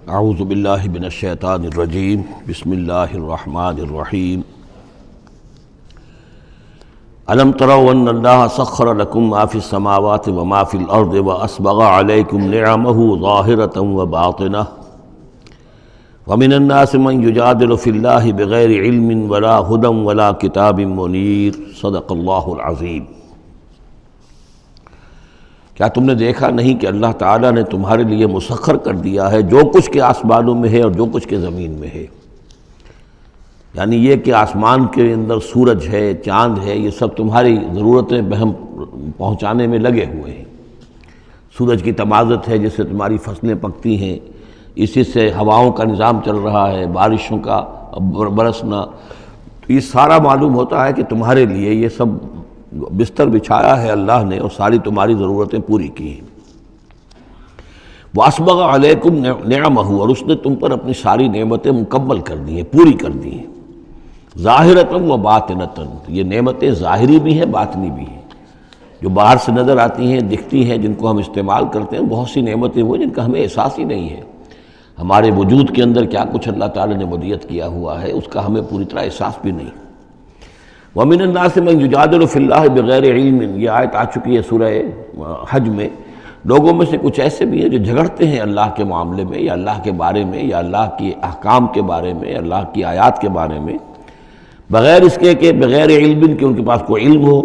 اعوذ باللہ من الشیطان الرجیم بسم اللہ الرحمن الرحیم الم تروا ان اللہ سخر لکم ما فی السماوات وما فی الارض واسبغ علیکم نعمہ ظاہرۃ وباطنہ ومن الناس من یجادل فی اللہ بغیر علم ولا ہدی ولا کتاب منیر صدق اللہ العظیم۔ کیا تم نے دیکھا نہیں کہ اللہ تعالیٰ نے تمہارے لیے مسخر کر دیا ہے جو کچھ کے آسمانوں میں ہے اور جو کچھ کے زمین میں ہے؟ یعنی یہ کہ آسمان کے اندر سورج ہے، چاند ہے، یہ سب تمہاری ضرورتیں بہم پہنچانے میں لگے ہوئے ہیں۔ سورج کی تمازت ہے جس سے تمہاری فصلیں پکتی ہیں، اسی سے ہواؤں کا نظام چل رہا ہے، بارشوں کا برسنا، تو یہ سارا معلوم ہوتا ہے کہ تمہارے لیے یہ سب بستر بچھایا ہے اللہ نے اور ساری تمہاری ضرورتیں پوری کی ہیں۔ وَأَسْبَغَ عَلَيْكُمْ نِعَمَهُ، اور اس نے تم پر اپنی ساری نعمتیں مکمل کر دی ہیں، پوری کر دی ہیں۔ ظاہرۃ و باطنۃ، یہ نعمتیں ظاہری بھی ہیں، باطنی بھی ہیں، جو باہر سے نظر آتی ہیں، دکھتی ہیں، جن کو ہم استعمال کرتے ہیں۔ بہت سی نعمتیں وہ جن کا ہمیں احساس ہی نہیں ہے، ہمارے وجود کے اندر کیا کچھ اللہ تعالیٰ نے ودیعت کیا ہوا ہے اس کا ہمیں پوری طرح احساس بھی نہیں۔ وَمِنَ النَّاسِ مَن يُجَادِلُ فِي اللَّهِ بِغَيْرِ عِلْمٍ، یہ آیت آ چکی ہے سورہ حج میں۔ لوگوں میں سے کچھ ایسے بھی ہیں جو جھگڑتے ہیں اللہ کے معاملے میں یا اللہ کے بارے میں یا اللہ کے احکام کے بارے میں، اللہ کی آیات کے بارے میں، بغیر اس کے کہ بغیر علم کہ ان کے پاس کوئی علم ہو،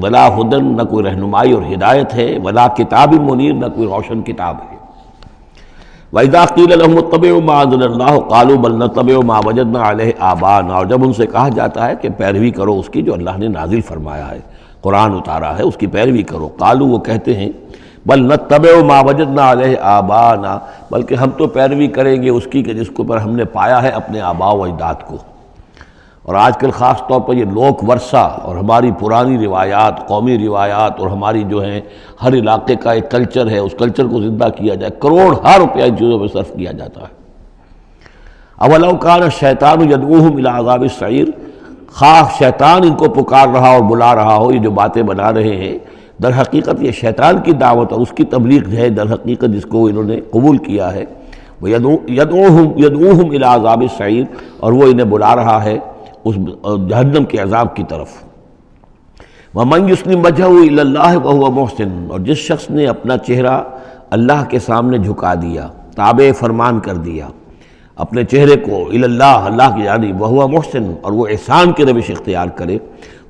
ولا ہدن، نہ کوئی رہنمائی اور ہدایت ہے، ولا کتاب منیر، نہ کوئی روشن کتاب ہے۔ وَإِذَا قِيلَ لَهُمُ اتَّبِعُوا مَا أَنزَلَ اللَّهُ قَالُوا بَلْ نَتَّبِعُ مَا وَجَدْنَا عَلَيْهِ آبَاءَنَا، اور جب ان سے کہا جاتا ہے کہ پیروی کرو اس کی جو اللہ نے نازل فرمایا ہے، قرآن اتارا ہے، اس کی پیروی کرو۔ قالوا، وہ کہتے ہیں، بل نتبع ما وجدنا علیہ آباءنا، بلکہ ہم تو پیروی کریں گے اس کی کہ جس کو پر ہم نے پایا ہے اپنے آباء و اجداد کو۔ اور آج کل خاص طور پر یہ لوک ورثہ اور ہماری پرانی روایات، قومی روایات، اور ہماری جو ہیں ہر علاقے کا ایک کلچر ہے، اس کلچر کو زندہ کیا جائے، کروڑ ہر روپیہ ان چیزوں میں صرف کیا جاتا ہے۔ اولو کان الشیطان یدعوہم الی عذاب السعیر، خواہ شیطان ان کو پکار رہا اور بلا رہا ہو، یہ جو باتیں بنا رہے ہیں در حقیقت یہ شیطان کی دعوت اور اس کی تبلیغ ہے در حقیقت، جس کو انہوں نے قبول کیا ہے۔ وہ یدعوہم الی عذاب السعیر، اور وہ انہیں بلا رہا ہے اس جہنم کے عذاب کی طرف۔ وَمَن يُسْلِمْ وَجْهَهُ إِلَى اللَّهِ وَهُوَ مُحْسِنٌ، اور جس شخص نے اپنا چہرہ اللہ کے سامنے جھکا دیا، تابع فرمان کر دیا اپنے چہرے کو الی اللہ، اللہ کی جانب، وَهُوَ مُحْسِنٌ، اور وہ احسان کی روش اختیار کرے،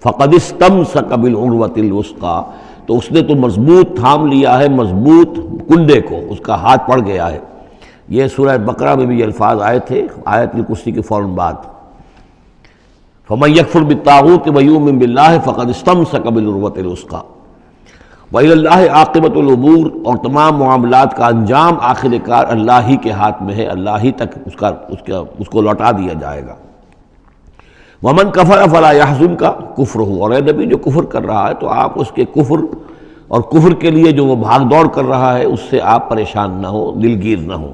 فَقَدِ اسْتَمْسَكَ بِالْعُرْوَةِ الْوُثْقَىٰ، تو اس نے تو مضبوط تھام لیا ہے، مضبوط کنڈے کو، اس کا ہاتھ پڑ گیا ہے۔ یہ سورہ بقرہ میں بھی یہ الفاظ آئے تھے آیت الکرسی کے فوراً بعد۔ فَمَن يَكْفُرْ بِالطَّاغُوتِ وَيُؤْمِن بِاللَّهِ فَقَدِ اسْتَمْسَكَ بِالْعُرْوَةِ الْوُثْقَىٰ وَإِلَى اللَّهِ عَاقِبَةُ الْأُمُورِ، اور تمام معاملات کا انجام آخر کار اللہ ہی کے ہاتھ میں ہے، اللہ ہی تک اس کو لوٹا دیا جائے گا۔ وَمَن كَفَرَ فَلَا يَحْزُنكَ كُفْرُهُ، اور اے نبی جو کفر کر رہا ہے تو آپ اس کے کفر اور کفر کے لیے جو وہ بھاگ دوڑ کر رہا ہے اس سے آپ پریشان نہ ہو، دلگیر نہ ہو۔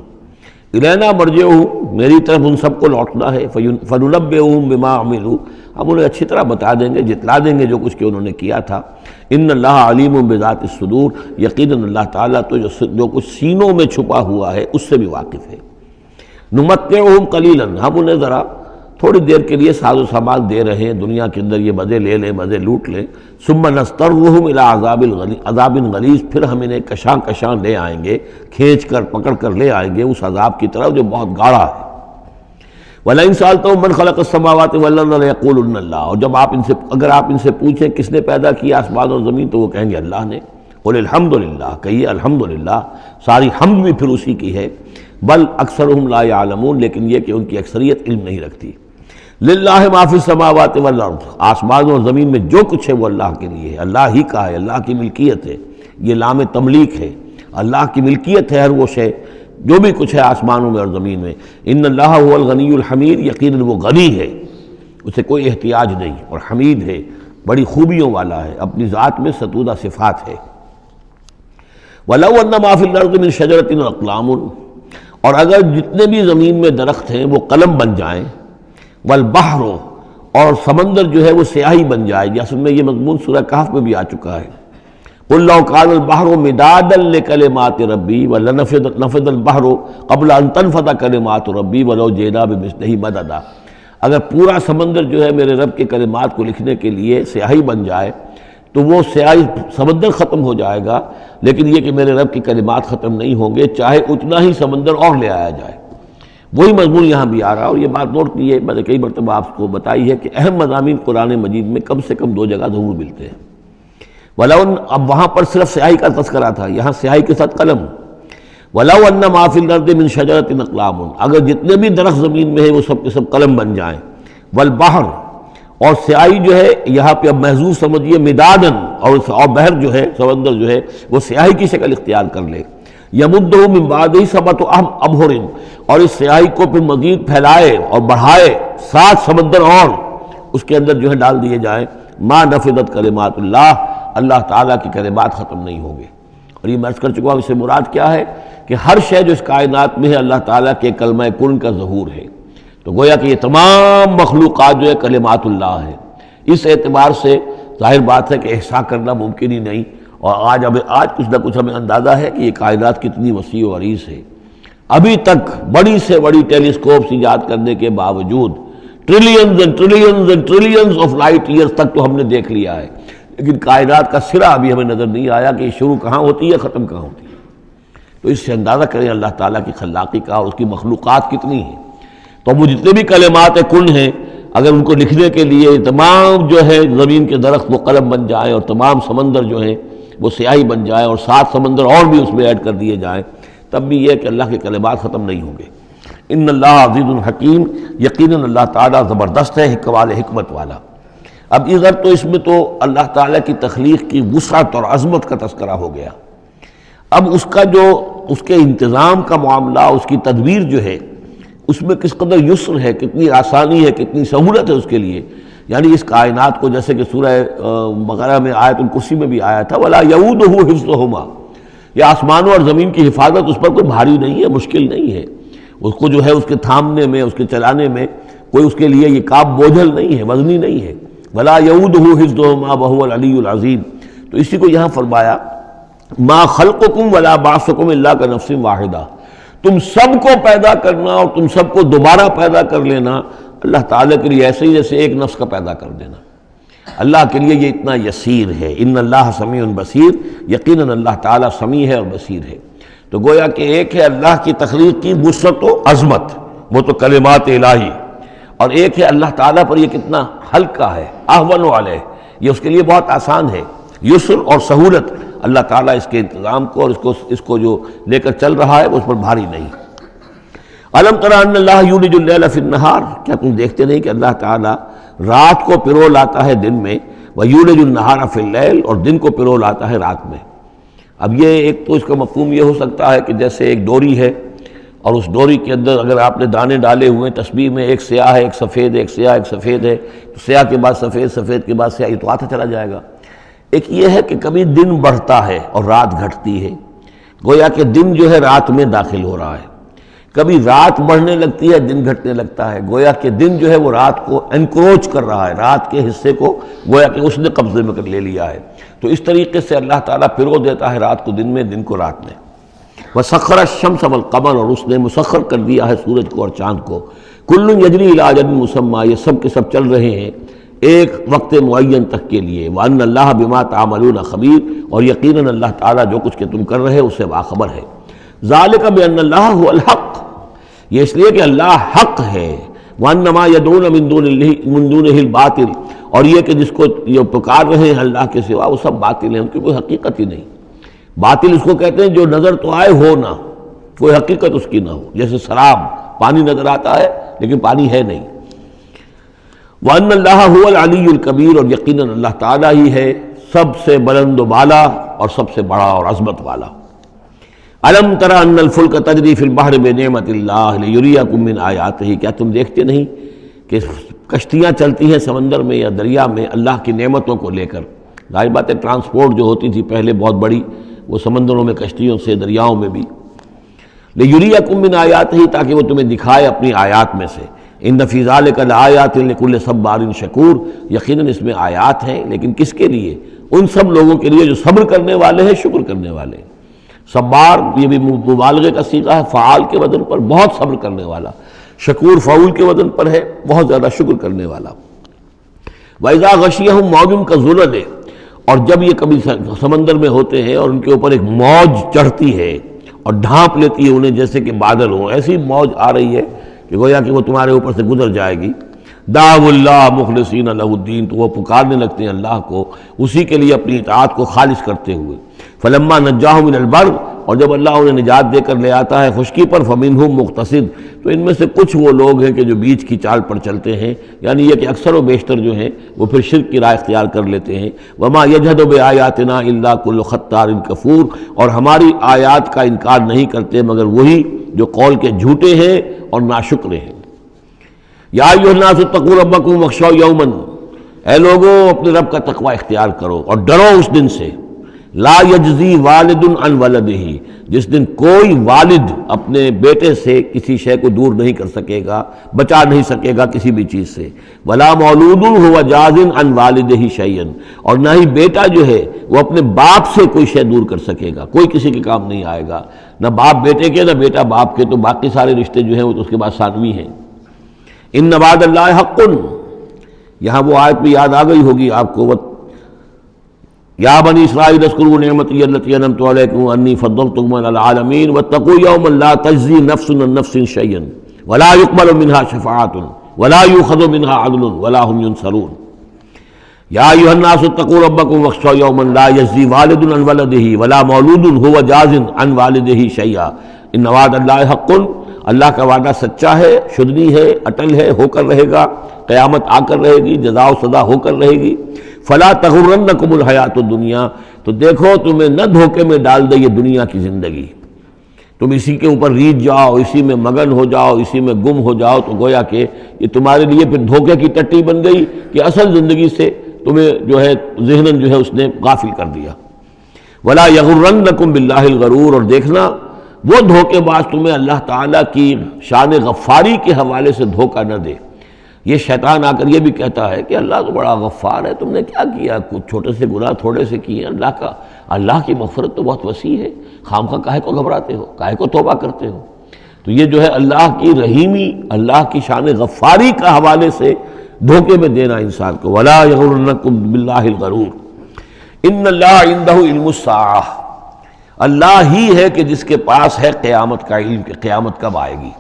الینا مرجعہم، میری طرف ان سب کو لوٹنا ہے، فننبئہم بما عملوا، ہم انہیں اچھی طرح بتا دیں گے، جتلا دیں گے جو کچھ کہ انہوں نے کیا تھا۔ ان اللہ علیم بذات الصدور، یقیناً اللہ تعالیٰ تو جو کچھ سینوں میں چھپا ہوا ہے اس سے بھی واقف ہے۔ نمتعہم قلیلا، ہم انہیں ذرا تھوڑی دیر کے لیے ساز و سامان دے رہے ہیں، دنیا کے اندر یہ مزے لے لیں، مزے لوٹ لیں۔ ثم نضطرہم الی عذاب غلیظ، پھر ہم انہیں کشاں کشاں لے آئیں گے، کھینچ کر پکڑ کر لے آئیں گے اس عذاب کی طرف جو بہت گاڑھا ہے۔ وَلَئِن سَأَلْتَهُم مَّن خَلَقَ السَّمَاوَاتِ وَالْأَرْضَ لَيَقُولُنَّ اللَّهُ، اور جب اگر آپ ان سے پوچھیں کس نے پیدا کیا آسمان اور زمین تو وہ کہیں گے اللہ نے۔ قُلِ الْحَمْدُ لِلَّهِ، کہیے الحمدللہ، ساری حمد بھی پھر اسی کی ہے۔ بل اکثرہم لا یعلمون، لیکن یہ کہ ان کی اکثریت علم نہیں رکھتی۔ للہ ما فی السماوات والارض، آسمان اور زمین میں جو کچھ ہے وہ اللہ کے لیے ہے، اللہ ہی کا ہے، اللہ کی ملکیت ہے، یہ لام تملیک ہے، اللہ کی ملکیت ہے ہر وہ شے جو بھی کچھ ہے آسمانوں میں اور زمین میں۔ ان اللہ هو الغنی الحمید، یقیناً وہ غنی ہے، اسے کوئی احتیاج نہیں، اور حمید ہے، بڑی خوبیوں والا ہے، اپنی ذات میں ستودہ صفات ہے۔ وَلَوْ أَنَّ مَا فِي الْأَرْضِ مِنْ شَجَرَةٍ أَقْلَامٌ، اور اگر جتنے بھی زمین میں درخت ہیں وہ قلم بن جائیں، والبحر، اور سمندر جو ہے وہ سیاہی بن جائے گی، اصل میں یہ مضمون سورہ کہف میں بھی آ چکا ہے۔ قل لو كان البحر مدادا لكلمات ربي ولنفد البحر قبل ان تنفد كلمات ربي ولو جئنا بمثله مددا، اگر پورا سمندر جو ہے میرے رب کے کلمات کو لکھنے کے لیے سیاہی بن جائے تو وہ سیاہی سمندر ختم ہو جائے گا، لیکن یہ کہ میرے رب کے کلمات ختم نہیں ہوں گے چاہے اتنا ہی سمندر اور لے آیا جائے۔ وہی مضمون یہاں بھی آ رہا، اور یہ بات نوٹ کی ہے، میں نے کئی مرتبہ آپ کو بتائی ہے کہ اہم مضامین قرآن مجید میں کم سے کم 2 جگہ ضرور ملتے ہیں۔ وَلَوْ، اب وہاں پر صرف سیاہی کا تذکرہ تھا، یہاں سیاہی کے ساتھ قلم۔ وَلَوْ أَنَّ مَا فِي الْأَرْضِ مِنْ شَجَرَةٍ أَقْلَامٌ، اگر جتنے بھی درخت زمین میں ہیں وہ سب کے سب قلم بن جائیں۔ وَالْبَحْرُ، اور سیاہی جو ہے یہاں پہ اب محظوظ سمجھیے مدادن، اور بحر جو ہے سمندر جو ہے وہ سیاہی کی شکل اختیار کر لے۔ یمدہ من بعدہ سبعۃ ابحر، اور اس سیاہی کو پھر مزید پھیلائے اور بڑھائے 7 سمندر اور اس کے اندر جو ہے ڈال دیے جائیں، ما نفدت کلمات اللہ، اللہ تعالیٰ کی کلمات ختم نہیں ہوں گے۔ اور یہ میں عرض کر چکا ہوں، اس سے مراد کیا ہے کہ ہر شے جو اس کائنات میں ہے اللہ تعالیٰ کے کلمہ کن کا ظہور ہے، تو گویا کہ یہ تمام مخلوقات جو ہے کلمات اللہ ہے۔ اس اعتبار سے ظاہر بات ہے کہ احصاء کرنا ممکن ہی نہیں، اور آج کچھ نہ کچھ ہمیں اندازہ ہے کہ یہ کائنات کتنی وسیع و عریض ہے۔ ابھی تک بڑی سے بڑی ٹیلیسکوپس ایجاد کرنے کے باوجود trillions and trillions and trillions of light years تک تو ہم نے دیکھ لیا ہے، لیکن کائنات کا سرا ابھی ہمیں نظر نہیں آیا کہ یہ شروع کہاں ہوتی ہے ختم کہاں ہوتی ہے۔ تو اس سے اندازہ کریں اللہ تعالیٰ کی خلاقی کا اور اس کی مخلوقات کتنی ہیں۔ تو وہ جتنے بھی کلمات کن ہیں اگر ان کو لکھنے کے لیے تمام جو ہے زمین کے درخت وہ قلم بن جائیں اور تمام سمندر جو ہیں وہ سیاہی بن جائیں اور 7 سمندر اور بھی اس میں ایڈ کر دیے جائیں، تب بھی یہ کہ اللہ کے کلمات ختم نہیں ہوں گے۔ ان اللہ عزیز الحکیم، یقیناً اللہ تعالیٰ زبردست ہے، حکمت والا۔ اب ادھر تو اس میں تو اللہ تعالیٰ کی تخلیق کی وسعت اور عظمت کا تذکرہ ہو گیا، اب اس کا جو اس کے انتظام کا معاملہ، اس کی تدبیر جو ہے اس میں کس قدر یسر ہے، کتنی آسانی ہے، کتنی سہولت ہے اس کے لیے۔ یعنی اس کائنات کو جیسے کہ سورہ بقرہ میں آیت الکرسی میں بھی آیا تھا وَلَا يَئُودُهُ حِفْظُهُمَا، یہ آسمانوں اور زمین کی حفاظت اس پر کوئی بھاری نہیں ہے، مشکل نہیں ہے، اس کو جو ہے اس کے تھامنے میں، اس کے چلانے میں کوئی اس کے لیے یہ کام بوجھل نہیں ہے، وزنی نہیں ہے۔ وَلَا يَئُودُهُ حِفْظُهُمَا وَهُوَ الْعَلِيُّ الْعَظِيمُ، تو اسی کو یہاں فرمایا مَا خَلْقُكُمْ وَلَا بَعْثُكُمْ إِلَّا كَنَفْسٍ وَاحِدَةٍ، تم سب کو پیدا کرنا اور تم سب کو دوبارہ پیدا کر لینا اللہ تعالیٰ کے لیے ایسے ہی جیسے ایک نفس کا پیدا کر دینا، اللہ کے لیے یہ اتنا یسیر ہے۔ ان اللہ سمیع بصیر، یقیناً اللہ تعالیٰ سمیع ہے اور بصیر ہے۔ تو گویا کہ ایک ہے اللہ کی تخلیق کی وسعت و عظمت، وہ تو کلمات الہی، اور ایک ہے اللہ تعالیٰ پر یہ کتنا ہلکا ہے، اہون علیہ، یہ اس کے لیے بہت آسان ہے، یسر اور سہولت اللہ تعالیٰ اس کے انتظام کو اور اس کو جو لے کر چل رہا ہے اس پر بھاری نہیں۔ الم تری ان اللہ یولج اللیل فی النہار، کیا تم دیکھتے نہیں کہ اللہ تعالیٰ رات کو پرو لاتا ہے دن میں، ویولج النہار فی اللیل، اور دن کو پرو لاتا ہے رات میں۔ اب یہ ایک تو اس کا مفہوم یہ ہو سکتا ہے کہ جیسے ایک ڈوری ہے اور اس ڈوری کے اندر اگر آپ نے دانے ڈالے ہوئے تسبیح میں، ایک سیاہ ہے ایک سفید ہے، ایک سیاہ ایک سفید ہے، تو سیاہ کے بعد سفید، سفید کے بعد سیاہ، یہ تو آتا چلا جائے گا۔ ایک یہ ہے کہ کبھی دن بڑھتا ہے اور رات گھٹتی ہے، گویا کہ دن جو ہے رات میں داخل ہو رہا ہے، کبھی رات بڑھنے لگتی ہے دن گھٹنے لگتا ہے، گویا کہ دن جو ہے وہ رات کو انکروچ کر رہا ہے، رات کے حصے کو گویا کہ اس نے قبضے میں کر لے لیا ہے۔ تو اس طریقے سے اللہ تعالیٰ پرو دیتا ہے رات کو دن میں، دن کو رات میں۔ وَسَخَّرَ الشَّمْسَ وَالْقَمَرَ، اور اس نے مسخر کر دیا ہے سورج کو اور چاند کو، کُلٌّ یجری الی اجل مسمى، یہ سب کے سب چل رہے ہیں ایک وقت معین تک کے لیے۔ وَأَنَّ اللَّهَ بِمَا تَعْمَلُونَ خَبِيرٌ، اور یقیناً اللہ تعالیٰ جو کچھ کہ تم کر رہے اس سے باخبر ہے۔ ذَلِكَ بِأَنَّ اللَّهَ هُوَ الْحَقُّ، یہ اس لیے کہ اللہ حق ہے۔ وَأَنَّ مَا يَدْعُونَ مِن دُونِهِ الْبَاطِلُ، اور یہ کہ جس کو یہ پکار رہے ہیں اللہ کے سوا وہ سب باطل ہیں، ان کی کوئی حقیقت ہی نہیں۔ باطل اس کو کہتے ہیں جو نظر تو آئے ہو نہ، کوئی حقیقت اس کی نہ ہو، جیسے سراب، پانی نظر آتا ہے لیکن پانی ہے نہیں۔ وَأَنَّ اللَّهَ هُوَ الْعَلِيُّ الْكَبِيرُ، اور یقیناً اللہ تعالیٰ ہی ہے سب سے بلند و بالا اور سب سے بڑا اور عظمت والا۔ أَلَمْ تَرَ أَنَّ الْفُلْكَ تَجْرِي فِي الْبَحْرِ بِنِعْمَتِ اللَّهِ لِيُرِيَكُم مِّنْ آيَاتِهِ، کیا تم دیکھتے نہیں کہ کشتیاں چلتی ہیں سمندر میں یا دریا میں اللہ کی نعمتوں کو لے کر؟ ظاہر بات ہے ٹرانسپورٹ جو ہوتی تھی پہلے بہت بڑی، وہ سمندروں میں کشتیوں سے، دریاؤں میں بھی۔ لِيُرِيَكُم مِّنْ آيَاتِهِ، تاکہ وہ تمہیں دکھائے اپنی آیات میں سے۔ ان فی ذلک لآیات لکل صبار شکور، یقیناً اس میں آیات ہیں لیکن کس کے لیے؟ ان سب لوگوں کے لیے جو صبر کرنے والے ہیں، شکر کرنے والے ہیں۔ صبار یہ بھی مبالغے کا صیغہ ہے، فعال کے وزن پر، بہت صبر کرنے والا۔ شکور فعول کے وزن پر ہے، بہت زیادہ شکر کرنے والا۔ وَإِذَا غَشِيَهُم مَّوْجٌ كَالظُّلَلِ، اور جب یہ کبھی سمندر میں ہوتے ہیں اور ان کے اوپر ایک موج چڑھتی ہے اور ڈھانپ لیتی ہے انہیں جیسے کہ بادل ہوں، ایسی موج آ رہی ہے کہ گویا کہ وہ تمہارے اوپر سے گزر جائے گی۔ دعوا اللہ مخلصین لہ الدین، تو وہ پکارنے لگتے ہیں اللہ کو اسی کے لیے اپنی اطاعت کو خالص کرتے ہوئے۔ فلما نجاہم من البر، اور جب اللہ انہیں نجات دے کر لے آتا ہے خشکی پر، فمنہم مقتصد، تو ان میں سے کچھ وہ لوگ ہیں کہ جو بیچ کی چال پر چلتے ہیں، یعنی یہ کہ اکثر و بیشتر جو ہیں وہ پھر شرک کی راہ اختیار کر لیتے ہیں۔ وما یجحد بآیاتنا الا کل ختار کفور، اور ہماری آیات کا انکار نہیں کرتے مگر وہی جو قول کے جھوٹے ہیں اور ناشکر ہیں۔ یا ایھا الناس اتقوا ربکم واخشوا یوما، اے لوگو اپنے رب کا تقوی اختیار کرو اور ڈرو اس دن سے، لا یجزی والد عن ولدہ، جس دن کوئی والد اپنے بیٹے سے کسی شے کو دور نہیں کر سکے گا، بچا نہیں سکے گا کسی بھی چیز سے، ولا مولود هو جاز عن والدہ شیئا، اور نہ ہی بیٹا جو ہے وہ اپنے باپ سے کوئی شے دور کر سکے گا، کوئی کسی کے کام نہیں آئے گا، نہ باپ بیٹے کے نہ بیٹا باپ کے، تو باقی سارے رشتے جو ہیں وہ تو اس کے بعد ثانوی ہیں۔ ان وعد اللہ حق، یہاں وہ آیت بھی یاد آ گئی ہوگی آپ کو، یا بنی اسرائیل اذکروا نعمتی التی انعمت علیکم انی فضلتکم علی العالمین واتقوا یوما لا تجزی نفس عن نفس شیئا ولا یقبل منها شفاعۃ ولا یؤخذ منها عدل ولا هم ینصرون۔ یا ایھا الناس اتقوا ربکم واخشوا یوما لا یجزی والد عن ولدہ ولا مولود هو جاز عن والدہ شیئا ان وعد اللہ حق، اللہ کا وعدہ سچا ہے، شدنی ہے، اٹل ہے، ہو کر رہے گا، قیامت آ کر رہے گی، جزا و سزا ہو کر رہے گی۔ فلا تغرنکم الحیات الدنیا، تو دیکھو تمہیں نہ دھوکے میں ڈال دے یہ دنیا کی زندگی، تم اسی کے اوپر ریجھ جاؤ، اسی میں مگن ہو جاؤ، اسی میں گم ہو جاؤ، تو گویا کہ یہ تمہارے لیے پھر دھوکے کی ٹٹی بن گئی کہ اصل زندگی سے تمہیں جو ہے ذہناً جو ہے اس نے غافل کر دیا۔ ولا یغرنکم باللہ الغرور، اور دیکھنا وہ دھوکے باز تمہیں اللہ تعالیٰ کی شان غفاری کے حوالے سے دھوکہ نہ دے۔ یہ شیطان آ کر یہ بھی کہتا ہے کہ اللہ تو بڑا غفار ہے، تم نے کیا کیا، کچھ چھوٹے سے گناہ تھوڑے سے کیے، اللہ کی مغفرت تو بہت وسیع ہے، خامخواہ کاہے کو گھبراتے ہو، کاہے کو توبہ کرتے ہو۔ تو یہ جو ہے اللہ کی رحیمی، اللہ کی شان غفاری کا حوالے سے دھوکے میں دینا انسان کو۔ ولا یغرنکم باللہ الغرور ان اللہ عندہ علم الساعہ، اللہ ہی ہے کہ جس کے پاس ہے قیامت کا علم کہ قیامت کب آئے گی۔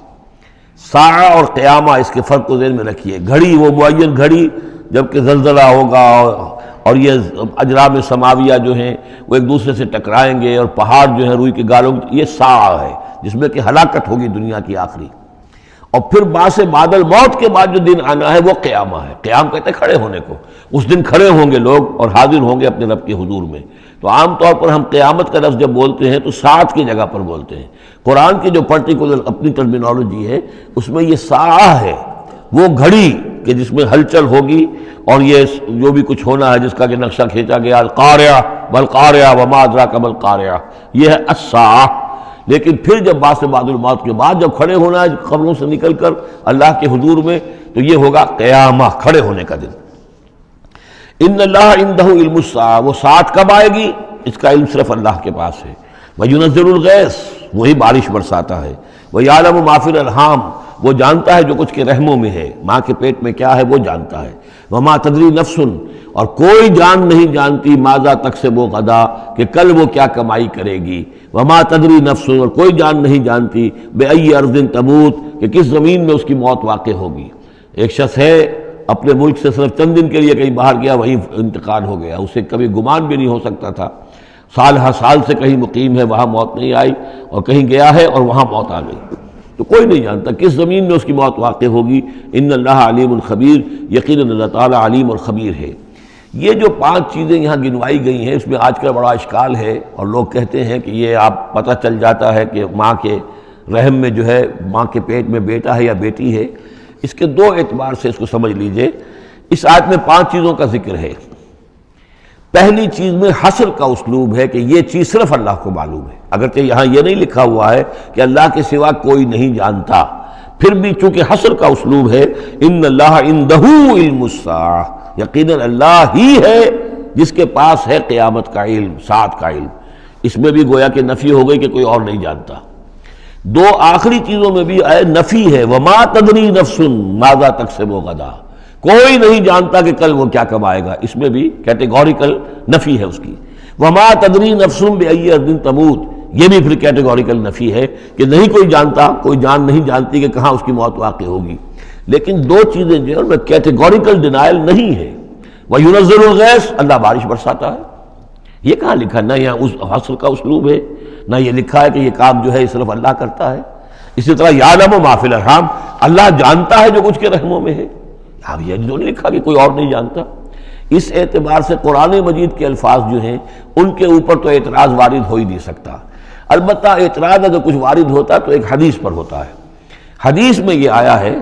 ساعہ اور قیامہ، اس کے فرق کو ذہن میں رکھیے۔ گھڑی وہ معین گھڑی جب کہ زلزلہ ہوگا اور یہ اجرام سماویہ جو ہیں وہ ایک دوسرے سے ٹکرائیں گے اور پہاڑ جو ہیں روئی کے گالوں، یہ ساعہ ہے جس میں کہ ہلاکت ہوگی دنیا کی آخری۔ اور پھر باس بادل موت کے بعد جو دن آنا ہے وہ قیامہ ہے۔ قیام کہتے ہیں کھڑے ہونے کو، اس دن کھڑے ہوں گے لوگ اور حاضر ہوں گے اپنے رب کے حضور میں۔ تو عام طور پر ہم قیامت کا لفظ جب بولتے ہیں تو ساعت کی جگہ پر بولتے ہیں۔ قرآن کی جو پرٹیکولر اپنی ٹرمینالوجی ہے اس میں یہ ساعہ ہے، وہ گھڑی کہ جس میں ہلچل ہوگی اور یہ جو بھی کچھ ہونا ہے جس کا کہ نقشہ کھینچا گیا، القاریہ والقاریہ وما ادراک ما القاریہ، یہ ہے الساعہ۔ لیکن پھر جب باس بعد الموت کے بعد جب کھڑے ہونا ہے قبروں سے نکل کر اللہ کے حضور میں، تو یہ ہوگا قیامہ، کھڑے ہونے کا دن۔ ان اللہ عندہ علم الساعہ، وہ ساعت کب آئے گی اس کا علم صرف اللہ کے پاس ہے۔ وَيُنَزِّلُ الْغَيْثَ، وہی بارش برساتا ہے۔ وَيَعْلَمُ مَا فِي الْأَرْحَامِ، وہ جانتا ہے جو کچھ کے رحموں میں ہے، ماں کے پیٹ میں کیا ہے وہ جانتا ہے۔ وَمَا تَدْرِي نَفْسٌ، اور کوئی جان نہیں جانتی ماذا تکسب غدا، کہ کل وہ کیا کمائی کرے گی۔ وَمَا تَدْرِي نَفْسٌ، اور کوئی جان نہیں جانتی بِأَيِّ أَرْضٍ تَمُوتُ، کہ کس زمین میں اس کی موت واقع ہوگی۔ ایک شخص ہے اپنے ملک سے صرف چند دن کے لیے کہیں باہر گیا، وہیں انتقال ہو گیا، اسے کبھی گمان بھی نہیں ہو سکتا تھا۔ سال ہر سال سے کہیں مقیم ہے، وہاں موت نہیں آئی، اور کہیں گیا ہے اور وہاں موت آ گئی۔ تو کوئی نہیں جانتا کس زمین میں اس کی موت واقع ہوگی۔ ان اللہ علیم الخبیر، یقیناً اللہ تعالیٰ علیم اور خبیر ہے۔ یہ جو 5 چیزیں یہاں گنوائی گئی ہیں، اس میں آج کل بڑا اشکال ہے، اور لوگ کہتے ہیں کہ یہ آپ پتہ چل جاتا ہے کہ ماں کے رحم میں جو ہے، ماں کے پیٹ میں بیٹا ہے یا بیٹی ہے۔ اس کے 2 اعتبار سے اس کو سمجھ لیجئے۔ اس آیت میں 5 چیزوں کا ذکر ہے۔ پہلی چیز میں حصر کا اسلوب ہے کہ یہ چیز صرف اللہ کو معلوم ہے، اگرچہ یہاں یہ نہیں لکھا ہوا ہے کہ اللہ کے سوا کوئی نہیں جانتا، پھر بھی چونکہ حصر کا اسلوب ہے، ان اللہ عندہ علم الساعہ، یقیناً اللہ ہی ہے جس کے پاس ہے قیامت کا علم، ساعت کا علم۔ اس میں بھی گویا کہ نفی ہو گئی کہ کوئی اور نہیں جانتا۔ دو آخری چیزوں میں بھی آئے نفی ہے، وما تدری نفس ماذا تکسب غدا، کوئی نہیں جانتا کہ کل وہ کیا کمائے گا، اس میں بھی کیٹیگوریکل نفی ہے اس کی۔ وما تدری نفس بأی ارض تموت، یہ بھی پھر کیٹیگوریکل نفی ہے کہ نہیں کوئی جانتا، کوئی جان نہیں جانتی کہ کہاں اس کی موت واقع ہوگی۔ لیکن دو چیزیں جو ہے ان میں کیٹیگوریکل ڈینائل نہیں ہے۔ وَيُنَزِّلُ الْغَيْثَ، اللہ بارش برساتا ہے، یہ کہاں لکھا؟ نہ یہاں اس حصر کا اسلوب ہے، نہ یہ لکھا ہے کہ یہ کام جو ہے صرف اللہ کرتا ہے۔ اسی طرح یعلم ما فی الارحام، اللہ جانتا ہے جو کچھ کے رحموں میں ہے، اب یہ جو نہیں لکھا کہ کوئی اور نہیں جانتا۔ اس اعتبار سے قرآن مجید کے الفاظ جو ہیں ان کے اوپر تو اعتراض وارد ہو ہی نہیں سکتا۔ البتہ اعتراض اگر کچھ وارد ہوتا تو ایک حدیث پر ہوتا ہے۔ حدیث میں یہ آیا ہے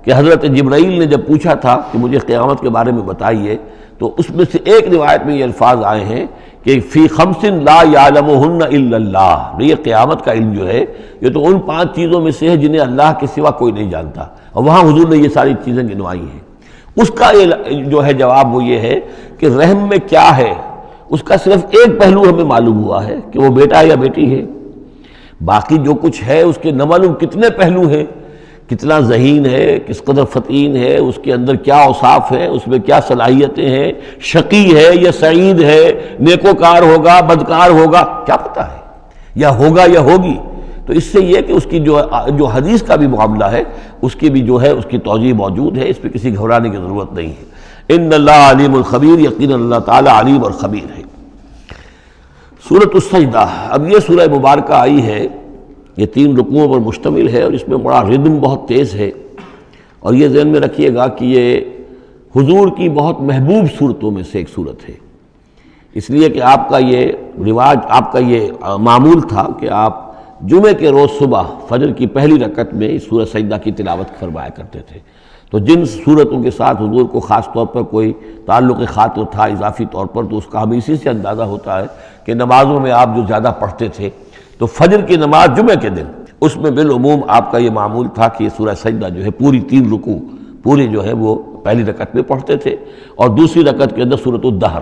کہ حضرت جبرائیل نے جب پوچھا تھا کہ مجھے قیامت کے بارے میں بتائیے، تو اس میں سے ایک روایت میں یہ الفاظ آئے ہیں کہ فی خمس لا یعلمہن الا اللہ، یہ قیامت کا علم جو ہے یہ تو ان 5 چیزوں میں سے ہے جنہیں اللہ کے سوا کوئی نہیں جانتا، اور وہاں حضور نے یہ ساری چیزیں گنوائی ہیں۔ اس کا جو ہے جواب وہ یہ ہے کہ رحم میں کیا ہے اس کا صرف ایک پہلو ہمیں معلوم ہوا ہے کہ وہ بیٹا یا بیٹی ہے، باقی جو کچھ ہے اس کے نہ معلوم کتنے پہلو ہیں، کتنا ذہین ہے، کس قدر فطین ہے، اس کے اندر کیا اوصاف ہیں، اس میں کیا صلاحیتیں ہیں، شقی ہے یا سعید ہے، نیکوکار ہوگا بدکار ہوگا، کیا پتہ ہے، یا ہوگا یا ہوگی۔ تو اس سے یہ کہ اس کی جو حدیث کا بھی معاملہ ہے اس کی بھی جو ہے اس کی توجیہ موجود ہے، اس پہ کسی گھبرانے کی ضرورت نہیں ہے۔ ان اللہ علیم الخبیر، یقینا اللہ تعالی علیم اور خبیر ہے۔ سورۃ السجدہ، اب یہ سورہ مبارکہ آئی ہے، یہ 3 رکوعوں پر مشتمل ہے اور اس میں بڑا ردم بہت تیز ہے، اور یہ ذہن میں رکھیے گا کہ یہ حضور کی بہت محبوب صورتوں میں سے ایک صورت ہے، اس لیے کہ آپ کا یہ رواج، آپ کا یہ معمول تھا کہ آپ جمعے کے روز صبح فجر کی پہلی رکعت میں اس سورہ سجدہ کی تلاوت فرمایا کرتے تھے۔ تو جن صورتوں کے ساتھ حضور کو خاص طور پر کوئی تعلق خاطر تھا اضافی طور پر، تو اس کا ہمیں اسی سے اندازہ ہوتا ہے کہ نمازوں میں آپ جو زیادہ پڑھتے تھے، تو فجر کی نماز جمعے کے دن اس میں بالعموم آپ کا یہ معمول تھا کہ یہ سورہ سجدہ جو ہے پوری 3 رکوع پوری جو ہے وہ پہلی رکعت میں پڑھتے تھے، اور دوسری رکعت کے اندر سورۃ الدہر،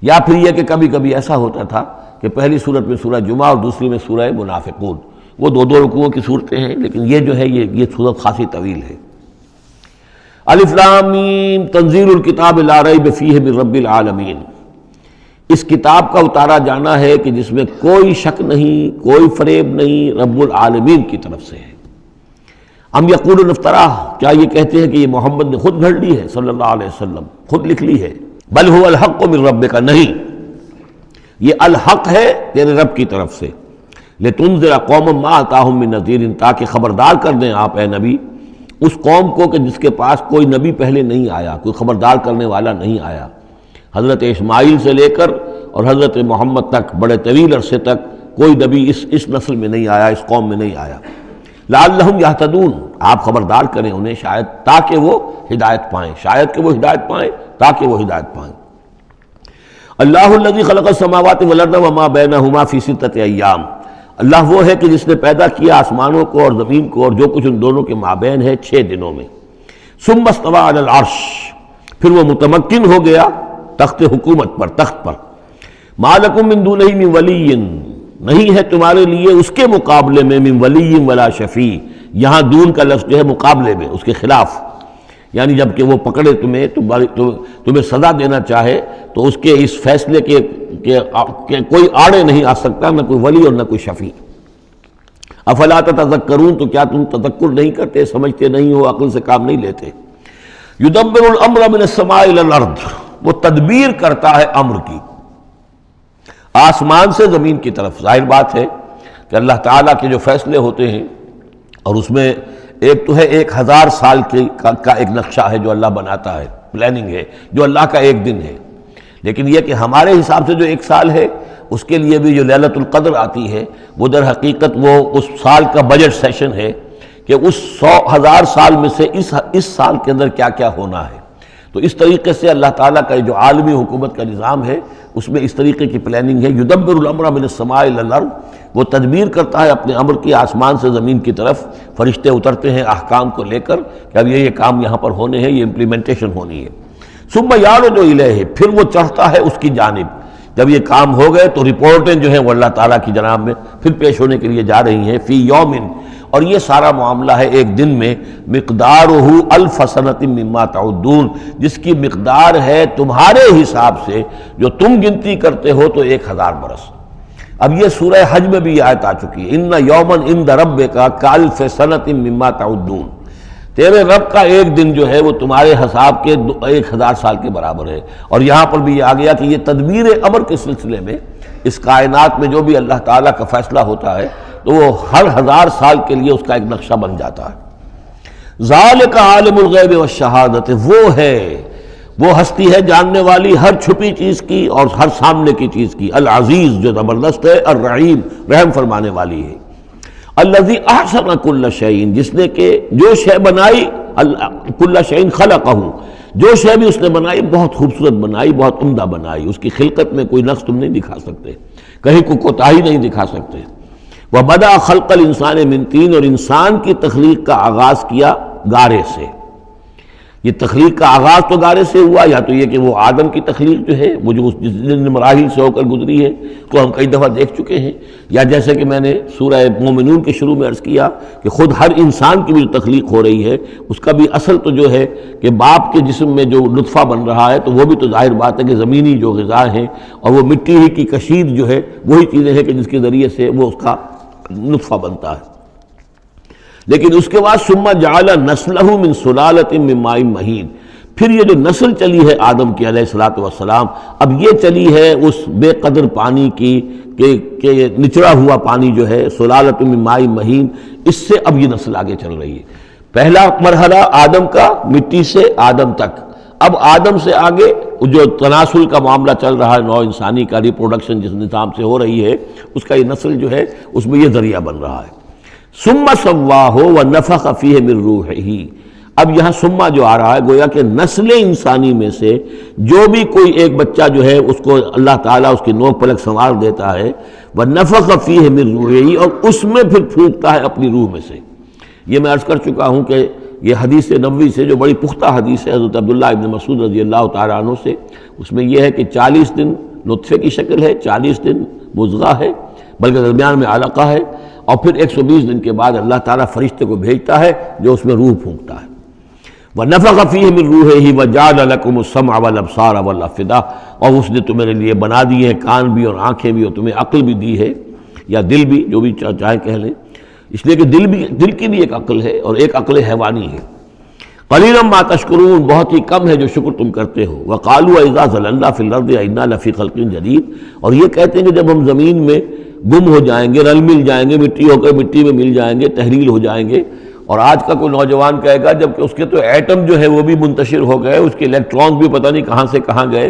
یا پھر یہ کہ کبھی کبھی ایسا ہوتا تھا کہ پہلی صورت میں سورہ جمعہ اور دوسری میں سورہ منافقون، وہ 2 رکوعوں کی صورتیں ہیں، لیکن یہ جو ہے یہ صورت خاصی طویل ہے۔ الف لام میم تنزیل الکتاب لا ریب فیہ من رب العالمین، اس کتاب کا اتارا جانا ہے کہ جس میں کوئی شک نہیں، کوئی فریب نہیں، رب العالمین کی طرف سے ہے۔ ام یقولون افتراہ، کیا یہ کہتے ہیں کہ یہ محمد نے خود گھڑ لی ہے صلی اللہ علیہ وسلم، خود لکھ لی ہے؟ بل هو الحق من ربک، نہیں، یہ الحق ہے تیرے رب کی طرف سے۔ لتنذر قوما ما اتاہم من نذیر، تاکہ خبردار کر دیں آپ اے نبی اس قوم کو کہ جس کے پاس کوئی نبی پہلے نہیں آیا، کوئی خبردار کرنے والا نہیں آیا۔ حضرت اسماعیل سے لے کر اور حضرت محمد تک بڑے طویل عرصے تک کوئی نبی اس نسل میں نہیں آیا، اس قوم میں نہیں آیا۔ لعلہم یہتدون، آپ خبردار کریں انہیں شاید تاکہ وہ ہدایت پائیں، شاید کہ وہ ہدایت پائیں، تاکہ وہ ہدایت پائیں۔ اللہ الذی خلق السماوات والارض وما بینہما فی 6 ایام، اللہ وہ ہے کہ جس نے پیدا کیا آسمانوں کو اور زمین کو اور جو کچھ ان دونوں کے مابین ہے 6 دنوں میں۔ ثم استوى علی العرش، پھر وہ متمکن ہو گیا تخت حکومت پر، تخت پر۔ ما لکم من دونہ من ولی، نہیں ہے تمہارے لیے اس کے مقابلے میں من ولی ولا شفیع، یہاں دون کا لفظ جو ہے مقابلے میں، اس کے خلاف، یعنی جب کہ وہ پکڑے تمہیں سزا دینا چاہے تو اس کے اس فیصلے کے کوئی آڑے نہیں آ سکتا، نہ کوئی ولی اور نہ کوئی شفیع۔ افلا تتذکرون، تو کیا تم تذکر نہیں کرتے، سمجھتے نہیں ہو، عقل سے کام نہیں لیتے۔ یدبر الامر من السماء الى الارض، وہ تدبیر کرتا ہے امر کی آسمان سے زمین کی طرف۔ ظاہر بات ہے کہ اللہ تعالیٰ کے جو فیصلے ہوتے ہیں، اور اس میں ایک تو ہے 1000 سال کا ایک نقشہ ہے جو اللہ بناتا ہے، پلاننگ ہے، جو اللہ کا ایک دن ہے، لیکن یہ کہ ہمارے حساب سے جو 1 سال ہے اس کے لیے بھی جو لیلۃ القدر آتی ہے وہ در حقیقت وہ اس سال کا بجٹ سیشن ہے کہ اس 1000 سال میں سے اس سال کے اندر کیا کیا ہونا ہے۔ تو اس طریقے سے اللہ تعالیٰ کا جو عالمی حکومت کا نظام ہے اس میں اس طریقے کی پلاننگ ہے۔ یدبر الامر من السماء الى الارض، وہ تدبیر کرتا ہے اپنے امر کی آسمان سے زمین کی طرف، فرشتے اترتے ہیں احکام کو لے کر کہ اب یہ کام یہاں پر ہونے ہیں، یہ امپلیمنٹیشن ہونی ہے۔ ثم یعرج الیہ، پھر وہ چڑھتا ہے اس کی جانب. جب یہ کام ہو گئے تو رپورٹیں جو ہیں وہ اللہ تعالیٰ کی جناب میں پھر پیش ہونے کے لیے جا رہی ہیں. فی یوم، اور یہ سارا معاملہ ہے ایک دن میں. مقدارہ الف سنۃ مما تعدون، جس کی مقدار ہے تمہارے حساب سے جو تم گنتی کرتے ہو تو 1000 برس. اب یہ سورہ حج میں بھی یہ آیت آ چکی ہے، ان یومن عند ربک کالف سنۃ مما تعدون، تیرے رب کا ایک دن جو ہے وہ تمہارے حساب کے 1000 سال کے برابر ہے. اور یہاں پر بھی یہ آ گیا کہ یہ تدبیر امر کے سلسلے میں اس کائنات میں جو بھی اللہ تعالیٰ کا فیصلہ ہوتا ہے تو وہ ہر 1000 سال کے لیے اس کا ایک نقشہ بن جاتا ہے. ذالک عالم الغیب والشہادۃ، وہ ہستی ہے جاننے والی ہر چھپی چیز کی اور ہر سامنے کی چیز کی. العزیز، جو زبردست ہے، الرحیم، رحم فرمانے والی ہے. الذی احسن کل شیء، جس نے کہ جو شے بنائی، کل شیء خلقہ، جو شے بھی اس نے بنائی بہت خوبصورت بنائی، بہت عمدہ بنائی. اس کی خلقت میں کوئی نقص تم نہیں دکھا سکتے، کہیں کوئی کوتاہی نہیں دکھا سکتے. وَبَدَأَ خَلْقَ الْإِنسَانِ مِنْ طِينٍ، اور انسان کی تخلیق کا آغاز کیا گارے سے. یہ تخلیق کا آغاز تو گارے سے ہوا، یا تو یہ کہ وہ آدم کی تخلیق جو ہے وہ جو جن مراحل سے ہو کر گزری ہے تو ہم کئی دفعہ دیکھ چکے ہیں، یا جیسے کہ میں نے سورہ مومنون کے شروع میں عرض کیا کہ خود ہر انسان کی بھی جو تخلیق ہو رہی ہے اس کا بھی اصل تو جو ہے کہ باپ کے جسم میں جو نطفہ بن رہا ہے تو وہ بھی تو ظاہر بات ہے کہ زمینی جو غذا ہیں اور وہ مٹی ہی کی کشید جو ہے وہی چیزیں ہیں کہ جس کے ذریعے سے وہ اس کا نطفہ بنتا ہے. لیکن اس کے بعد ثم جعل نسلہ من سلالۃ من ماء مہین، پھر یہ جو نسل چلی ہے آدم کی علیہ الصلوۃ والسلام، اب یہ چلی ہے اس بے قدر پانی کی کہ نچڑا ہوا پانی جو ہے سلالۃ من ماء مہین، اس سے اب یہ نسل آگے چل رہی ہے. پہلا مرحلہ آدم کا مٹی سے آدم تک، اب آدم سے آگے جو تناسل کا معاملہ چل رہا ہے نوع انسانی کا، ریپروڈکشن جس نظام سے ہو رہی ہے اس کا یہ نسل جو ہے اس میں یہ ذریعہ بن رہا ہے. ثم سواہ ونفخ فیہ من روحہ، اب یہاں سما جو آ رہا ہے گویا کہ نسل انسانی میں سے جو بھی کوئی ایک بچہ جو ہے اس کو اللہ تعالیٰ اس کی نوک پلک سنوار دیتا ہے، ونفخ فیہ من روحہ، اور اس میں پھر پھونکتا ہے اپنی روح میں سے. یہ میں عرض کر چکا ہوں کہ یہ حدیث نبوی سے جو بڑی پختہ حدیث ہے حضرت عبداللہ ابن مسعود رضی اللہ تعالیٰ عنہ سے، اس میں یہ ہے کہ 40 دن نطفے کی شکل ہے، 40 دن مضغہ ہے، بلکہ درمیان میں علقہ ہے، اور پھر 120 دن کے بعد اللہ تعالیٰ فرشتے کو بھیجتا ہے جو اس میں روح پھونکتا ہے. وَنَفَخَ فِيهِ مِن رُوحِهِ وَجَعَلَ لَكُمُ السَّمْعَ وَالْأَبْصَارَ وَالْأَفْئِدَةَ، اور اس نے تمہارے لیے بنا دیے ہیں کان بھی اور آنکھیں بھی، اور تمہیں عقل بھی دی ہے یا دل بھی، جو بھی چاہے کہہ لیں، اس لیے کہ دل کی بھی ایک عقل ہے اور ایک عقل حیوانی ہے. قَلِيلًا مَا تَشْكُرُونَ، بہت ہی کم ہے جو شکر تم کرتے ہو. وَقَالُوا إِذَا ضَلَلْنَا فِي الْأَرْضِ أَإِنَّا لَفِي خَلْقٍ جَدِيدٍ، اور یہ کہتے ہیں کہ جب ہم زمین میں گم ہو جائیں گے، رل مل جائیں گے، مٹی ہو کر مٹی میں مل جائیں گے، تحلیل ہو جائیں گے. اور آج کا کوئی نوجوان کہے گا جب کہ اس کے تو ایٹم جو ہے وہ بھی منتشر ہو گئے، اس کے الیکٹرانز بھی پتہ نہیں کہاں سے کہاں گئے،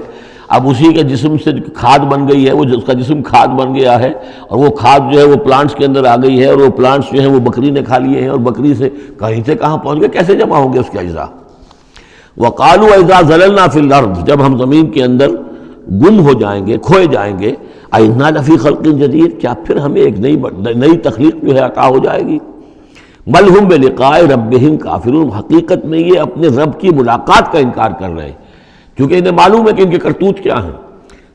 اب اسی کے جسم سے کھاد بن گئی ہے، وہ اس کا جسم کھاد بن گیا ہے، اور وہ کھاد جو ہے وہ پلانٹس کے اندر آ گئی ہے، اور وہ پلانٹس جو ہیں وہ بکری نے کھا لیے ہیں، اور بکری سے کہیں سے کہاں پہنچ گئے، کیسے جمع ہوں گے اس کے اجزاء. وَقَالُوا إِذَا ضَلَلْنَا فِي الْأَرْضِ، جب ہم زمین کے اندر گم ہو جائیں گے، کھوئے جائیں گے، أَإِنَّا لَفِي خَلْقٍ جَدِيدٍ، کیا پھر ہمیں ایک نئی تخلیق جو ہے عطا ہو جائے گی. بل ہم بلقاء ربہم کافرون، حقیقت میں یہ اپنے رب کی ملاقات کا انکار کر رہے ہیں، کیونکہ انہیں معلوم ہے کہ ان کے کرتوت کیا ہیں.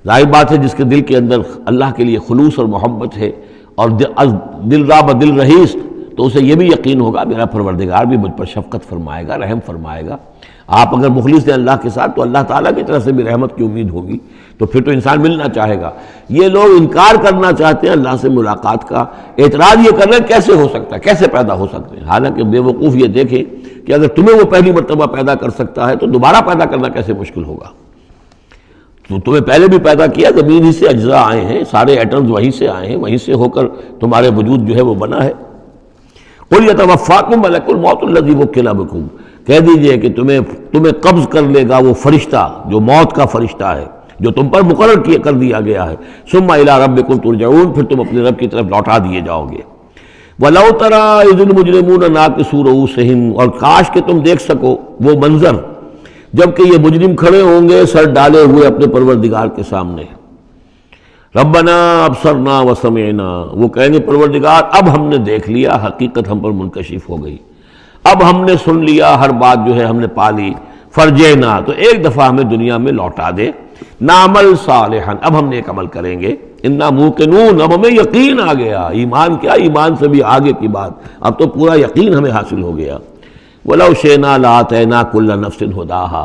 ظاہر بات ہے جس کے دل کے اندر اللہ کے لیے خلوص اور محبت ہے اور دل را بدل رہیس، تو اسے یہ بھی یقین ہوگا میرا پروردگار بھی مجھ پر شفقت فرمائے گا، رحم فرمائے گا. آپ اگر مخلص ہیں اللہ کے ساتھ تو اللہ تعالیٰ کی طرف سے بھی رحمت کی امید ہوگی، تو پھر تو انسان ملنا چاہے گا. یہ لوگ انکار کرنا چاہتے ہیں اللہ سے ملاقات کا، اعتراض یہ کر رہے ہیں کیسے ہو سکتا ہے، کیسے پیدا ہو سکتے ہیں. حالانکہ بے وقوف یہ دیکھیں کہ اگر تمہیں وہ پہلی مرتبہ پیدا کر سکتا ہے تو دوبارہ پیدا کرنا کیسے مشکل ہوگا. تو تمہیں پہلے بھی پیدا کیا، زمین ہی سے اجزاء آئے ہیں، سارے ایٹمز وہیں سے آئے ہیں، وہیں سے ہو کر تمہارے وجود جو ہے وہ بنا ہے. قُلْ يَتَوَفَّاكُم مَلَكُ الْمَوْتِ الَّذِي وُكِّلَ بِكُم، کہہ دیجئے کہ تمہیں قبض کر لے گا وہ فرشتہ جو موت کا فرشتہ ہے، جو تم پر مقرر کر دیا گیا ہے. ثُمَّ إِلَىٰ رَبِّكُمْ تُرْجَعُونَ، پھر تم اپنے رب کی طرف لوٹا دیے جاؤ گے. وَلَوْ تَرَىٰ إِذِ الْمُجْرِمُونَ نَاكِسُو رُءُوسِهِمْ، اور کاش کہ تم دیکھ سکو وہ منظر جب کہ یہ مجرم کھڑے ہوں گے سر ڈالے ہوئے اپنے پروردگار کے سامنے. ربنا ابصرنا وسمعنا، وہ کہیں گے پروردگار اب ہم نے دیکھ لیا، حقیقت ہم پر منکشف ہو گئی، اب ہم نے سن لیا، ہر بات جو ہے ہم نے پا لی. فرجعنا، تو ایک دفعہ ہمیں دنیا میں لوٹا دے، نعمل صالحا، اب ہم نیک عمل کریں گے، انا موقنون، اب ہمیں یقین آ گیا، ایمان کیا، ایمان سے بھی آگے کی بات، اب تو پورا یقین ہمیں حاصل ہو گیا، وَلَوْ شِئْنَا لَآتَيْنَا كُلَّ نَفْسٍ هُدَاهَا،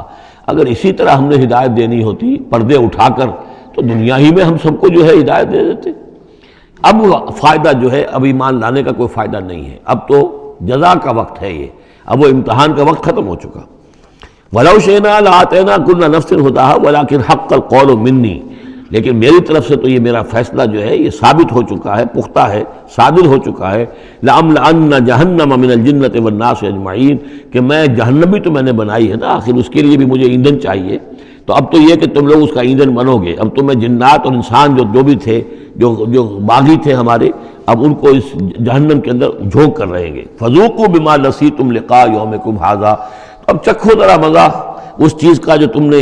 اگر اسی طرح ہم نے ہدایت دینی ہوتی پردے اٹھا کر تو دنیا ہی میں ہم سب کو جو ہے ہدایت دے دیتے۔ اب فائدہ جو ہے، اب ایمان لانے کا کوئی فائدہ نہیں ہے، اب تو جزا کا وقت ہے، یہ اب وہ امتحان کا وقت ختم ہو چکا۔ وَلَوْ شِئْنَا لَآتَيْنَا كُلَّ نَفْسٍ هُدَاهَا وَلَكِنْ حَقَّ الْقَوْلُ مِنِّي، لیکن میری طرف سے تو یہ میرا فیصلہ جو ہے یہ ثابت ہو چکا ہے، پختہ ہے، صادر ہو چکا ہے، لَأَمْلَأَنَّ جَهَنَّمَ مِنَ الْجِنَّةِ وَالنَّاسِ أَجْمَعِينَ، کہ میں جہنم بھی تو میں نے بنائی ہے نا، آخر اس کے لیے بھی مجھے ایندھن چاہیے، تو اب تو یہ کہ تم لوگ اس کا ایندھن بنو گے، اب تمہیں جنات اور انسان جو بھی تھے، جو باغی تھے ہمارے، اب ان کو اس جہنم کے اندر جھونک کر رہیں گے۔ فَذُوقُوا بِمَا نَسِيتُمْ لِقَاءَ يَوْمِكُمْ هَذَا، اب چکھو ذرا مزہ اس چیز کا جو تم نے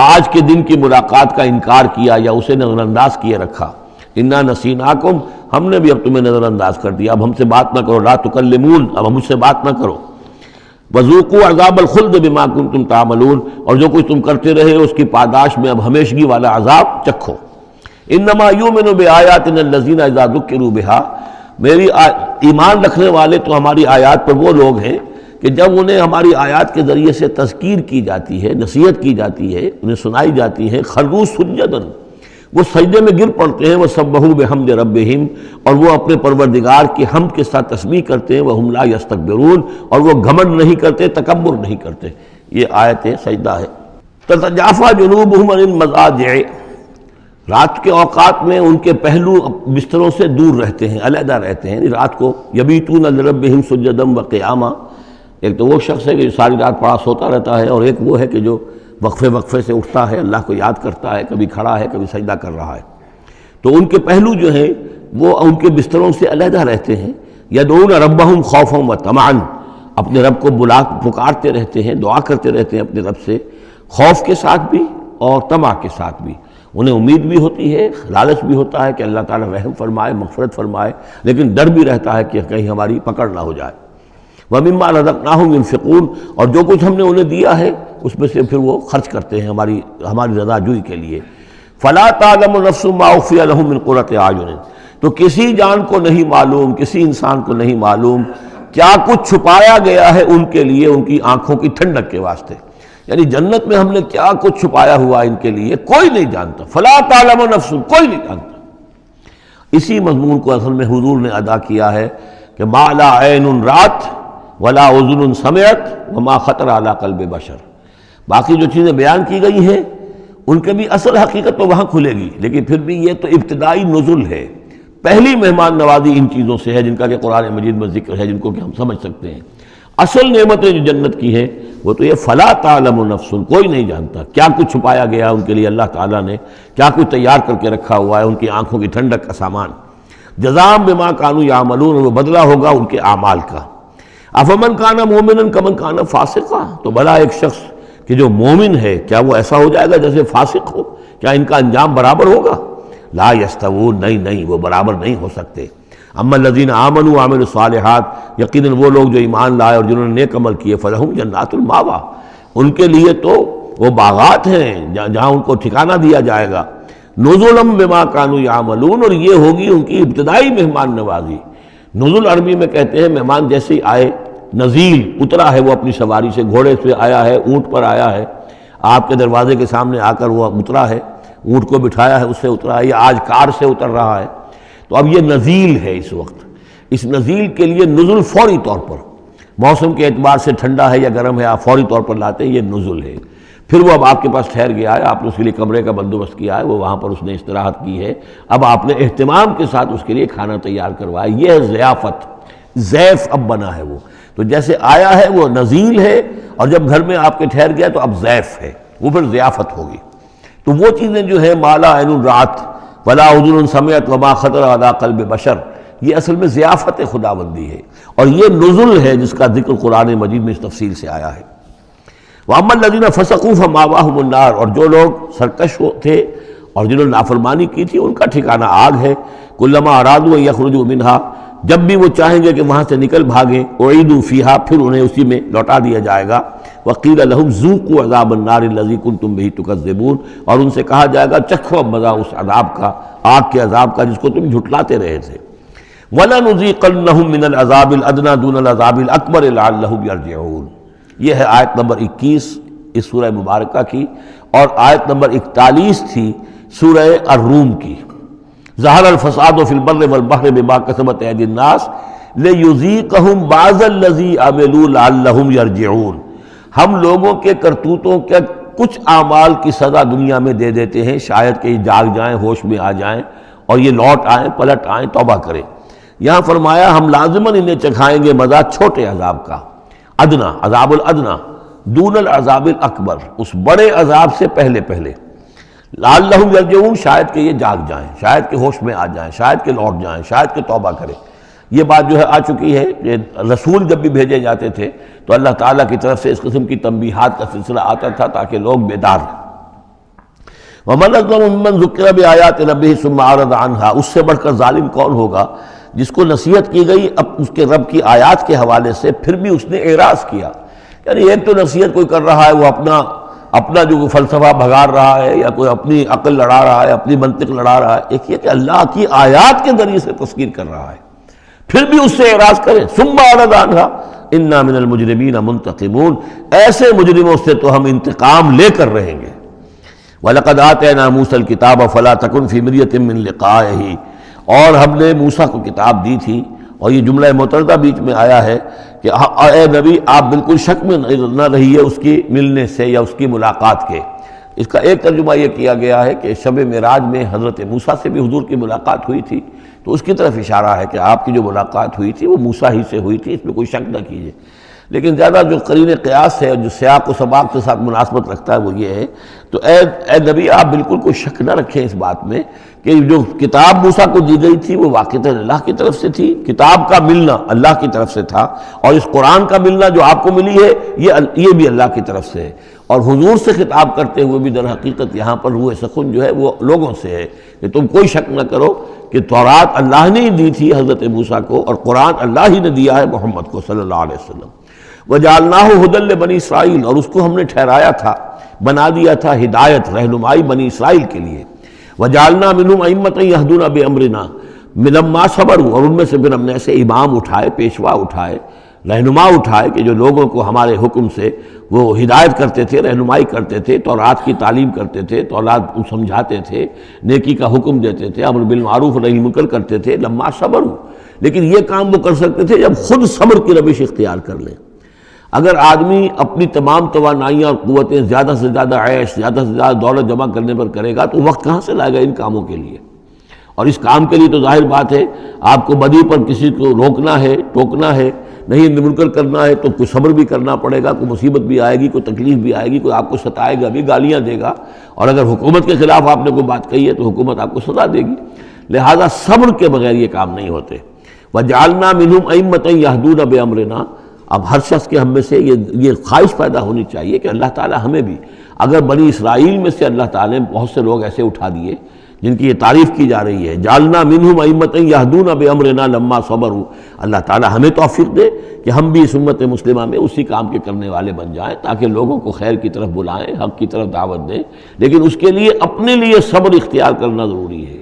آج کے دن کی ملاقات کا انکار کیا یا اسے نظر انداز کیے رکھا، انا نسیناکم، ہم نے بھی اب تمہیں نظر انداز کر دیا، اب ہم سے بات نہ کرو، لا تکلمون، اب ہم مجھ سے بات نہ کرو، وذوقوا عذاب الخلد بما کنتم تعملون، اور جو کچھ تم کرتے رہے اس کی پاداش میں اب ہمیشگی والا عذاب چکھو۔ انما یؤمن بآیاتنا الذین اذا ذکروا بها، میری ایمان رکھنے والے تو ہماری آیات پر وہ لوگ ہیں کہ جب انہیں ہماری آیات کے ذریعے سے تذکیر کی جاتی ہے، نصیحت کی جاتی ہے، انہیں سنائی جاتی ہے، خروا سجدا، وہ سجدے میں گر پڑتے ہیں، وسبحوا بحمد ربہم، اور وہ اپنے پروردگار کی حمد کے ساتھ تسبیح کرتے ہیں، وہم لا یستکبرون، اور وہ گھمنڈ نہیں کرتے، تکبر نہیں کرتے۔ یہ آیت سجدہ ہے۔ تتجافی جنوبہم عن المضاجع، رات کے اوقات میں ان کے پہلو بستروں سے دور رہتے ہیں، علیحدہ رہتے ہیں، رات کو یبیتون لربہم سجدا وقیاما، ایک تو وہ شخص ہے کہ جو ساری رات پڑا سوتا رہتا ہے، اور ایک وہ ہے کہ جو وقفے سے اٹھتا ہے، اللہ کو یاد کرتا ہے، کبھی کھڑا ہے کبھی سجدہ کر رہا ہے، تو ان کے پہلو جو ہیں وہ ان کے بستروں سے علیحدہ رہتے ہیں۔ یدعون ربہم خوفا وطمعا، اپنے رب کو پکارتے رہتے ہیں، دعا کرتے رہتے ہیں اپنے رب سے، خوف کے ساتھ بھی اور طمع کے ساتھ بھی، انہیں امید بھی ہوتی ہے، لالچ بھی ہوتا ہے کہ اللہ تعالیٰ رحم فرمائے، مغفرت فرمائے، لیکن ڈر بھی رہتا ہے کہ کہیں ہماری پکڑ نہ ہو جائے۔ وَمِمَّا رَزَقْنَاهُمْ يُنْفِقُونَ، اور جو کچھ ہم نے انہیں دیا ہے اس میں سے پھر وہ خرچ کرتے ہیں ہماری رضا جوئی کے لیے۔ فَلَا تَعْلَمُ نَفْسٌ مَّا أُخْفِيَ لَهُم مِّن قُرَّةِ أَعْيُنٍ، تو کسی جان کو نہیں معلوم، کسی انسان کو نہیں معلوم کیا کچھ چھپایا گیا ہے ان کے لیے ان کی آنکھوں کی ٹھنڈک کے واسطے، یعنی جنت میں ہم نے کیا کچھ چھپایا ہوا ان کے لیے کوئی نہیں جانتا۔ فَلَا تَعْلَمُ نَفْسٌ، کوئی نہیں جانتا۔ اسی مضمون کو اصل میں حضور نے ادا کیا ہے کہ مَا لَا عَيْنٌ رَأَتْ وَلَا أُذُنٌ سَمِعَتْ وَمَا خَطَرَ عَلَىٰ قَلْبِ بَشَرٍ، باقی جو چیزیں بیان کی گئی ہیں ان کے بھی اصل حقیقت تو وہاں کھلے گی، لیکن پھر بھی یہ تو ابتدائی نزل ہے، پہلی مہمان نوازی ان چیزوں سے ہے جن کا کہ قرآن مجید میں ذکر ہے، جن کو کہ ہم سمجھ سکتے ہیں۔ اصل نعمتیں جو جنت کی ہیں وہ تو یہ فَلَا تَعْلَمُ نَفْسٌ، کوئی نہیں جانتا کیا کچھ چھپایا گیا ان کے لیے، اللہ تعالیٰ نے کیا کچھ تیار کر کے رکھا ہوا ہے ان کی آنکھوں کی ٹھنڈک کا سامان۔ جزاء بما كانوا يعملون، وہ بدلہ ہوگا ان کے اعمال کا۔ افمن کان مومنا کمن کان فاسقا، تو بھلا ایک شخص کہ جو مومن ہے کیا وہ ایسا ہو جائے گا جیسے فاسق ہو؟ کیا ان کا انجام برابر ہوگا؟ لا یستوون، نہیں وہ برابر نہیں ہو سکتے۔ اما الذین آمنوا وعملوا الصالحات، یقیناً وہ لوگ جو ایمان لائے اور جنہوں نے نیک عمل کیے، فلہم جنات الماوا، ان کے لیے تو وہ باغات ہیں جہاں ان کو ٹھکانہ دیا جائے گا۔ نزلا بما کانوا یعملون، اور یہ ہوگی ان کی ابتدائی مہمان نوازی۔ نزول عربی میں کہتے ہیں مہمان جیسے ہی آئے، نزیل اترا ہے وہ اپنی سواری سے، گھوڑے سے آیا ہے، اونٹ پر آیا ہے، آپ کے دروازے کے سامنے آ کر وہ اترا ہے، اونٹ کو بٹھایا ہے، اس سے اترا ہے، یا آج کار سے اتر رہا ہے، تو اب یہ نزیل ہے اس وقت۔ اس نزیل کے لیے نزول فوری طور پر، موسم کے اعتبار سے ٹھنڈا ہے یا گرم ہے، آپ فوری طور پر لاتے ہیں، یہ نزول ہے۔ پھر وہ اب آپ کے پاس ٹھہر گیا ہے، آپ نے اس کے لیے کمرے کا بندوبست کیا ہے، وہ وہاں پر اس نے استراحت کی ہے، اب آپ نے اہتمام کے ساتھ اس کے لیے کھانا تیار کروایا، یہ ہے ضیافت، ضیف اب بنا ہے وہ، تو جیسے آیا ہے وہ نزیل ہے، اور جب گھر میں آپ کے ٹھہر گیا تو اب ضیف ہے، وہ پھر ضیافت ہوگی۔ تو وہ چیزیں جو ہیں ما لا عین رأت ولا اذن سمعت وما خطر علی قلب بشر، یہ اصل میں ضیافت خداوندی ہے، اور یہ نزل ہے جس کا ذکر قرآن مجید میں اس تفصیل سے آیا ہے۔ وَأَمَّا الَّذِينَ فَسَقُوا فَمَأْوَاهُمُ النَّارُ، اور جو لوگ سرکش تھے اور جنہوں نے نافرمانی کی تھی ان کا ٹھکانہ آگ ہے۔ كُلَّمَا أَرَادُوا أَن يَخْرُجُوا مِنْهَا، جب بھی وہ چاہیں گے کہ وہاں سے نکل بھاگیں، أُعِيدُوا فِيهَا، پھر انہیں اسی میں لوٹا دیا جائے گا۔ وقیل لهم ذوقوا عذاب النار الذی کنتم بہ تکذبون، اور ان سے کہا جائے گا چکھو اب مزہ اس عذاب کا، آگ کے عذاب کا جس کو تم جھٹلاتے رہے تھے۔ وَلَنُذِيقَنَّهُم مِّنَ الْعَذَابِ الْأَدْنَىٰ دُونَ الْعَذَابِ الْأَكْبَرِ لَعَلَّهُمْ يَرْجِعُونَ۔ یہ ہے آیت نمبر 21 اس سورہ مبارکہ کی، اور آیت نمبر 41 تھی سورہ الروم کی۔ ظہر الفساد فی البر والبحر بما کسبت ایدی الناس لیذیقہم بعض الذی عملوا لعلہم یرجعون۔ ہم لوگوں کے کرتوتوں کے کچھ اعمال کی سزا دنیا میں دے دیتے ہیں، شاید کہ یہ جاگ جائیں، ہوش میں آ جائیں اور یہ لوٹ آئیں، پلٹ آئیں، توبہ کریں۔ یہاں فرمایا ہم لازماً انہیں چکھائیں گے مزہ چھوٹے عذاب کا، ادنا، عذاب الادنا، دون العذاب الاکبر، اس بڑے عذاب سے پہلے پہلے، لعلہم یرجعون، شاید کہ یہ جاگ جائیں، شاید کہ ہوش میں آ جائیں، شاید کہ لوٹ جائیں، شاید کہ توبہ کریں۔ یہ بات جو ہے آ چکی ہے کہ رسول جب بھی بھیجے جاتے تھے تو اللہ تعالیٰ کی طرف سے اس قسم کی تنبیہات کا سلسلہ آتا تھا تاکہ لوگ بیدار ہیں۔ وَمَنْ أَظْلَمُ مِمَّنْ ذُكِّرَ بِآيَاتِ رَبِّهِ ثُمَّ أَعْرَضَ عَنْهَا، اس سے بڑھ کر ظالم کون ہوگا جس کو نصیحت کی گئی اب اس کے رب کی آیات کے حوالے سے پھر بھی اس نے اعراض کیا۔ یعنی ایک تو نصیحت کوئی کر رہا ہے، وہ اپنا جو فلسفہ بھگار رہا ہے یا کوئی اپنی عقل لڑا رہا ہے، اپنی منطق لڑا رہا ہے، ایک یہ کہ اللہ کی آیات کے ذریعے سے تذکیر کر رہا ہے، پھر بھی اس سے اعراض کریں۔ ثم اعرض عنہا انا من المجرمین منتقمون، ایسے مجرموں سے تو ہم انتقام لے کر رہیں گے۔ وَلَقَدْ آتَيْنَا مُوسَى الْكِتَابَ فَلَا تَكُنْ فِي مِرْيَةٍ مِّن لِقَائِهِ، اور ہم نے موسیٰ کو کتاب دی تھی، اور یہ جملہ متردہ بیچ میں آیا ہے کہ اے نبی آپ بالکل شک میں نہ رہیے اس کی ملنے سے یا اس کی ملاقات کے۔ اس کا ایک ترجمہ یہ کیا گیا ہے کہ شب معراج میں حضرت موسیٰ سے بھی حضور کی ملاقات ہوئی تھی، تو اس کی طرف اشارہ ہے کہ آپ کی جو ملاقات ہوئی تھی وہ موسیٰ ہی سے ہوئی تھی، اس میں کوئی شک نہ کیجیے۔ لیکن زیادہ جو قرین قیاس ہے اور جو سیاق و سباق کے ساتھ مناسبت رکھتا ہے وہ یہ ہے، تو اے نبی آپ بالکل کوئی شک نہ رکھیں اس بات میں کہ جو کتاب موسیٰ کو دی گئی تھی وہ واقعتاً اللہ کی طرف سے تھی، کتاب کا ملنا اللہ کی طرف سے تھا، اور اس قرآن کا ملنا جو آپ کو ملی ہے یہ بھی اللہ کی طرف سے ہے۔ اور حضور سے خطاب کرتے ہوئے بھی در حقیقت یہاں پر روح سخن جو ہے وہ لوگوں سے ہے کہ تم کوئی شک نہ کرو کہ تورات اللہ نے ہی دی تھی حضرت موسیٰ کو، اور قرآن اللہ ہی نے دیا ہے محمد کو صلی اللہ علیہ وسلم۔ وَجَعَلْنَاهُ هُدًى لِّبَنِي اسرائیل، اور اس کو ہم نے ٹھہرایا تھا، بنا دیا تھا ہدایت، رہنمائی بنی اسرائیل کے لیے۔ وَجَعَلْنَا مِنْهُمْ أَئِمَّةً يَهْدُونَ بِأَمْرِنَا لَمَّا صَبَرُوا، اور ان میں سے پھر ہم نے ایسے امام اٹھائے، پیشوا اٹھائے، رہنما اٹھائے کہ جو لوگوں کو ہمارے حکم سے وہ ہدایت کرتے تھے، رہنمائی کرتے تھے، تورات کی تعلیم کرتے تھے، تورات سمجھاتے تھے، نیکی کا حکم دیتے تھے، امر بالمعروف نہی منکر کرتے تھے۔ لما صبروا، لیکن یہ کام وہ کر سکتے تھے جب خود صبر کی روش اختیار کر لیں۔ اگر آدمی اپنی تمام توانائیاں اور قوتیں زیادہ سے زیادہ عیش، زیادہ سے زیادہ دولت جمع کرنے پر کرے گا تو وقت کہاں سے لائے گا ان کاموں کے لیے؟ اور اس کام کے لیے تو ظاہر بات ہے آپ کو بدی پر کسی کو روکنا ہے، ٹوکنا ہے، نہیں منکر کرنا ہے تو کوئی صبر بھی کرنا پڑے گا، کوئی مصیبت بھی آئے گی، کوئی تکلیف بھی آئے گی، کوئی آپ کو ستائے گا بھی، گالیاں دے گا، اور اگر حکومت کے خلاف آپ نے کوئی بات کہی ہے تو حکومت آپ کو سزا دے گی۔ لہذا صبر کے بغیر یہ کام نہیں ہوتے۔ وَجَعَلْنَا مِنْهُمْ أَئِمَّةً يَهْدُونَ بِأَمْرِنَا، اب ہر شخص کے ہم میں سے یہ خواہش پیدا ہونی چاہیے کہ اللہ تعالیٰ ہمیں بھی، اگر بنی اسرائیل میں سے اللہ تعالیٰ نے بہت سے لوگ ایسے اٹھا دیے جن کی یہ تعریف کی جا رہی ہے، جعلنا منہم ائمۃ یہدون بامرنا لما صبروا، اللہ تعالیٰ ہمیں توفیق دے کہ ہم بھی اس امت مسلمہ میں اسی کام کے کرنے والے بن جائیں تاکہ لوگوں کو خیر کی طرف بلائیں، حق کی طرف دعوت دیں، لیکن اس کے لیے اپنے لیے صبر اختیار کرنا ضروری ہے۔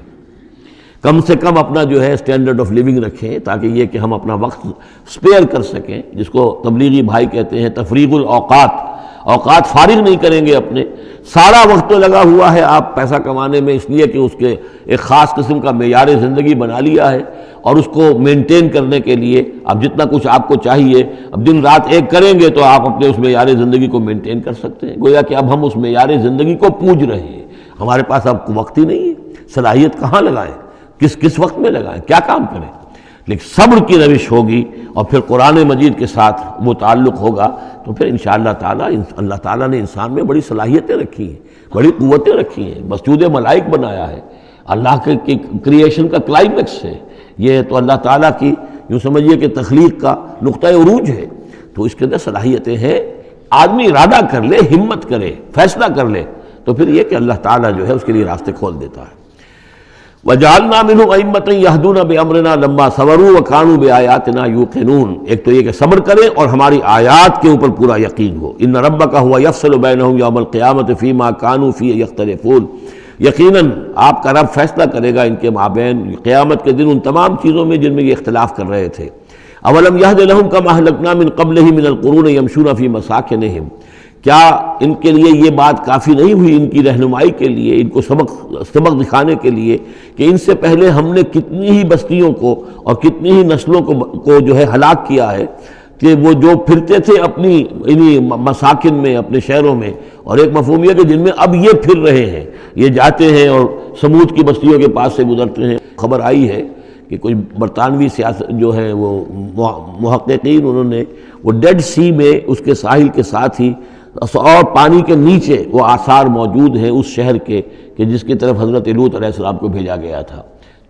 کم سے کم اپنا جو ہے اسٹینڈرڈ آف لیونگ رکھیں تاکہ یہ کہ ہم اپنا وقت سپیئر کر سکیں، جس کو تبلیغی بھائی کہتے ہیں تفریغ الاوقات، اوقات فارغ نہیں کریں گے اپنے، سارا وقت تو لگا ہوا ہے آپ پیسہ کمانے میں اس لیے کہ اس کے ایک خاص قسم کا معیار زندگی بنا لیا ہے، اور اس کو مینٹین کرنے کے لیے اب جتنا کچھ آپ کو چاہیے اب دن رات ایک کریں گے تو آپ اپنے اس معیار زندگی کو مینٹین کر سکتے ہیں۔ گویا کہ اب ہم اس معیار زندگی کو پوج رہے ہیں، ہمارے پاس اب وقت ہی نہیں ہے، صلاحیت کہاں لگائیں، کس وقت میں لگائیں، کیا کام کریں۔ لیکن صبر کی روش ہوگی اور پھر قرآن مجید کے ساتھ وہ تعلق ہوگا تو پھر انشاءاللہ تعالیٰ اللہ تعالیٰ نے انسان میں بڑی صلاحیتیں رکھی ہیں، بڑی قوتیں رکھی ہیں، مسجود ملائک بنایا ہے، اللہ کے کریشن کا کلائمیکس ہے یہ، تو اللہ تعالیٰ کی یوں سمجھیے کہ تخلیق کا نقطہ عروج ہے، تو اس کے اندر صلاحیتیں ہیں۔ آدمی ارادہ کر لے، ہمت کرے، فیصلہ کر لے تو پھر یہ کہ اللہ تعالیٰ جو ہے اس کے لیے راستے کھول دیتا ہے۔ وَجَعَلْنَا مِنْهُمْ أَئِمَّةً يَهْدُونَ بِأَمْرِنَا لَمَّا صَبَرُوا وَكَانُوا بِآيَاتِنَا يُوقِنُونَ۔ ایک تو یہ کہ صبر کرے اور ہماری آیات کے اوپر پورا یقین ہو۔ إِنَّ رَبَّكَ هُوَ يَفْصِلُ بَيْنَهُمْ يَوْمَ الْقِيَامَةِ فِيمَا كَانُوا فِيهِ يَخْتَلِفُونَ۔ یقیناً آپ کا رب فیصلہ کرے گا ان کے مابین قیامت کے دن ان تمام چیزوں میں جن میں یہ اختلاف کر رہے تھے۔ اولم یہد لہم کما اہلکنا من قبلہم من القرون یمشون فی مساکنہم، کیا ان کے لیے یہ بات کافی نہیں ہوئی ان کی رہنمائی کے لیے، ان کو سبق دکھانے کے لیے کہ ان سے پہلے ہم نے کتنی ہی بستیوں کو اور کتنی ہی نسلوں کو جو ہے ہلاک کیا ہے، کہ وہ جو پھرتے تھے اپنی انہی مساکن میں، اپنے شہروں میں، اور ایک مفہوم یہ کہ جن میں اب یہ پھر رہے ہیں، یہ جاتے ہیں اور سمود کی بستیوں کے پاس سے گزرتے ہیں۔ خبر آئی ہے کہ کوئی برطانوی سیاست جو ہے وہ محققین، انہوں نے وہ ڈیڈ سی میں اس کے ساحل کے ساتھ ہی اور پانی کے نیچے وہ آثار موجود ہیں اس شہر کے کہ جس کی طرف حضرت لوط علیہ السلام کو بھیجا گیا تھا۔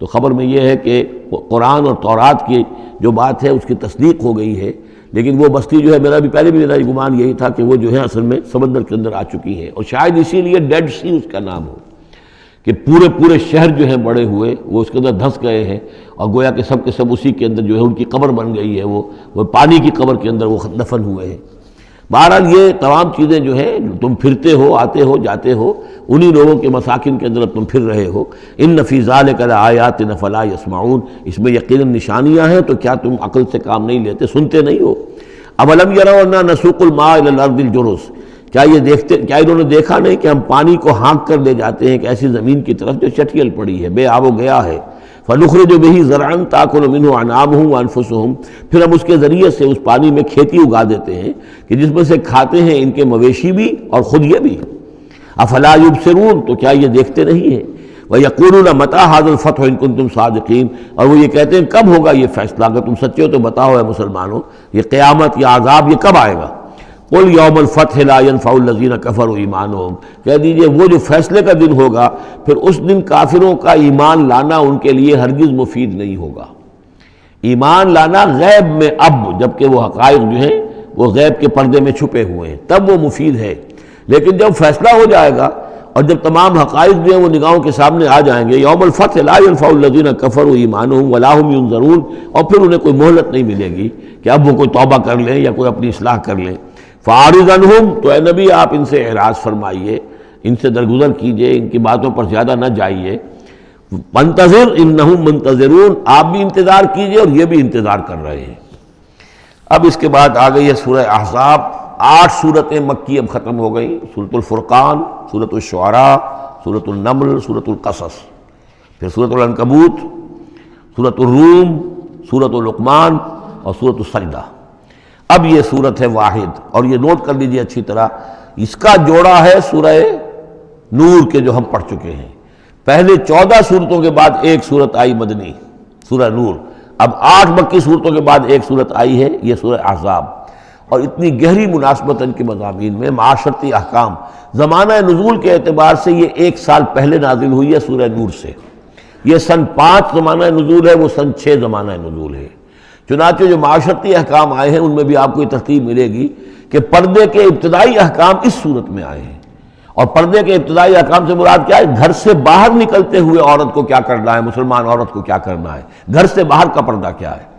تو خبر میں یہ ہے کہ قرآن اور تورات کی جو بات ہے اس کی تصدیق ہو گئی ہے، لیکن وہ بستی جو ہے میرا بھی پہلے بھی میرا گمان یہی تھا کہ وہ جو ہے اصل میں سمندر کے اندر آ چکی ہے، اور شاید اسی لیے ڈیڈ سی اس کا نام ہو کہ پورے شہر جو ہیں بڑے ہوئے وہ اس کے اندر دھنس گئے ہیں، اور گویا کہ سب کے سب اسی کے اندر جو ہے ان کی قبر بن گئی ہے، وہ پانی کی قبر کے اندر وہ دفن ہوئے ہیں۔ بہرحال یہ تمام چیزیں جو ہیں تم پھرتے ہو، آتے ہو، جاتے ہو، انہی لوگوں کے مساکن کے اندر تم پھر رہے ہو۔ ان فی ذلک لآیات فلا یسمعون، اس میں یقیناً نشانیاں ہیں، تو کیا تم عقل سے کام نہیں لیتے، سنتے نہیں ہو؟ اولم یروا انا نسوق الماء الی الارض الجرز، کیا انہوں نے دیکھا نہیں کہ ہم پانی کو ہانک کر لے جاتے ہیں ایک ایسی زمین کی طرف جو چٹیل پڑی ہے، بے آب و گیا ہے، فنخرج به زرعا تاکل منه انعامهم وانفسهم، پھر ہم اس کے ذریعے سے اس پانی میں کھیتی اگا دیتے ہیں کہ جس میں سے کھاتے ہیں ان کے مویشی بھی اور خود یہ بھی۔ افلا یبصرون، تو کیا یہ دیکھتے نہیں ہیں؟ وَيَقُولُونَ مَتَىٰ هَٰذَا الْفَتْحُ إِن كُنتُمْ صَادِقِينَ، اور وہ یہ کہتے ہیں کب ہوگا یہ فیصلہ، اگر تم سچے ہو تو بتاؤ اے مسلمانوں، یہ قیامت یا عذاب یہ کب آئے گا؟ قُلْ يَوْمَ الْفَتْحِ لَا يَنفَعُ الَّذِينَ كَفَرُوا إِيمَانُهُمْ، کہہ دیجئے وہ جو فیصلے کا دن ہوگا پھر اس دن کافروں کا ایمان لانا ان کے لیے ہرگز مفید نہیں ہوگا۔ ایمان لانا غیب میں اب، جبکہ وہ حقائق جو ہیں وہ غیب کے پردے میں چھپے ہوئے ہیں، تب وہ مفید ہے، لیکن جب فیصلہ ہو جائے گا اور جب تمام حقائق جو ہیں وہ نگاہوں کے سامنے آ جائیں گے، یوم الفتح لا ينفع الذین کفروا ایمانہم ولا هم ینظرون، اور پھر انہیں کوئی مہلت نہیں ملے گی کہ اب وہ کوئی توبہ کر لیں یا کوئی اپنی اصلاح کر لیں۔ فاعرض عنہم، تو اے نبی آپ ان سے اعراض فرمائیے، ان سے درگزر کیجئے، ان کی باتوں پر زیادہ نہ جائیے۔ منتظر انہم منتظرون، آپ بھی انتظار کیجئے اور یہ بھی انتظار کر رہے ہیں۔ اب اس کے بعد آ گئی ہے سورہ احزاب، 8 سورتیں مکی اب ختم ہو گئی، سورۃ الفرقان، سورۃ الشعراء، سورۃ النمل، سورۃ القصص، پھر سورۃ العنکبوت، سورۃ الروم، سورۃ لقمان اور سورۃ السجدہ۔ اب یہ سورت ہے واحد، اور یہ نوٹ کر لیجئے اچھی طرح، اس کا جوڑا ہے سورہ نور کے جو ہم پڑھ چکے ہیں۔ پہلے 14 سورتوں کے بعد ایک سورت آئی مدنی، سورہ نور، اب 8 مکی صورتوں کے بعد ایک سورت آئی ہے، یہ سورہ احزاب، اور اتنی گہری مناسبت ان کے مضامین میں، معاشرتی احکام، زمانہ نزول کے اعتبار سے یہ 1 سال پہلے نازل ہوئی ہے سورہ نور سے، یہ سن 5 زمانہ نزول ہے، وہ سن 6 زمانہ نزول ہے۔ چنانچہ جو معاشرتی احکام آئے ہیں ان میں بھی آپ کو یہ ترتیب ملے گی کہ پردے کے ابتدائی احکام اس صورت میں آئے ہیں، اور پردے کے ابتدائی احکام سے مراد کیا ہے؟ گھر سے باہر نکلتے ہوئے عورت کو کیا کرنا ہے، مسلمان عورت کو کیا کرنا ہے، گھر سے باہر کا پردہ کیا ہے۔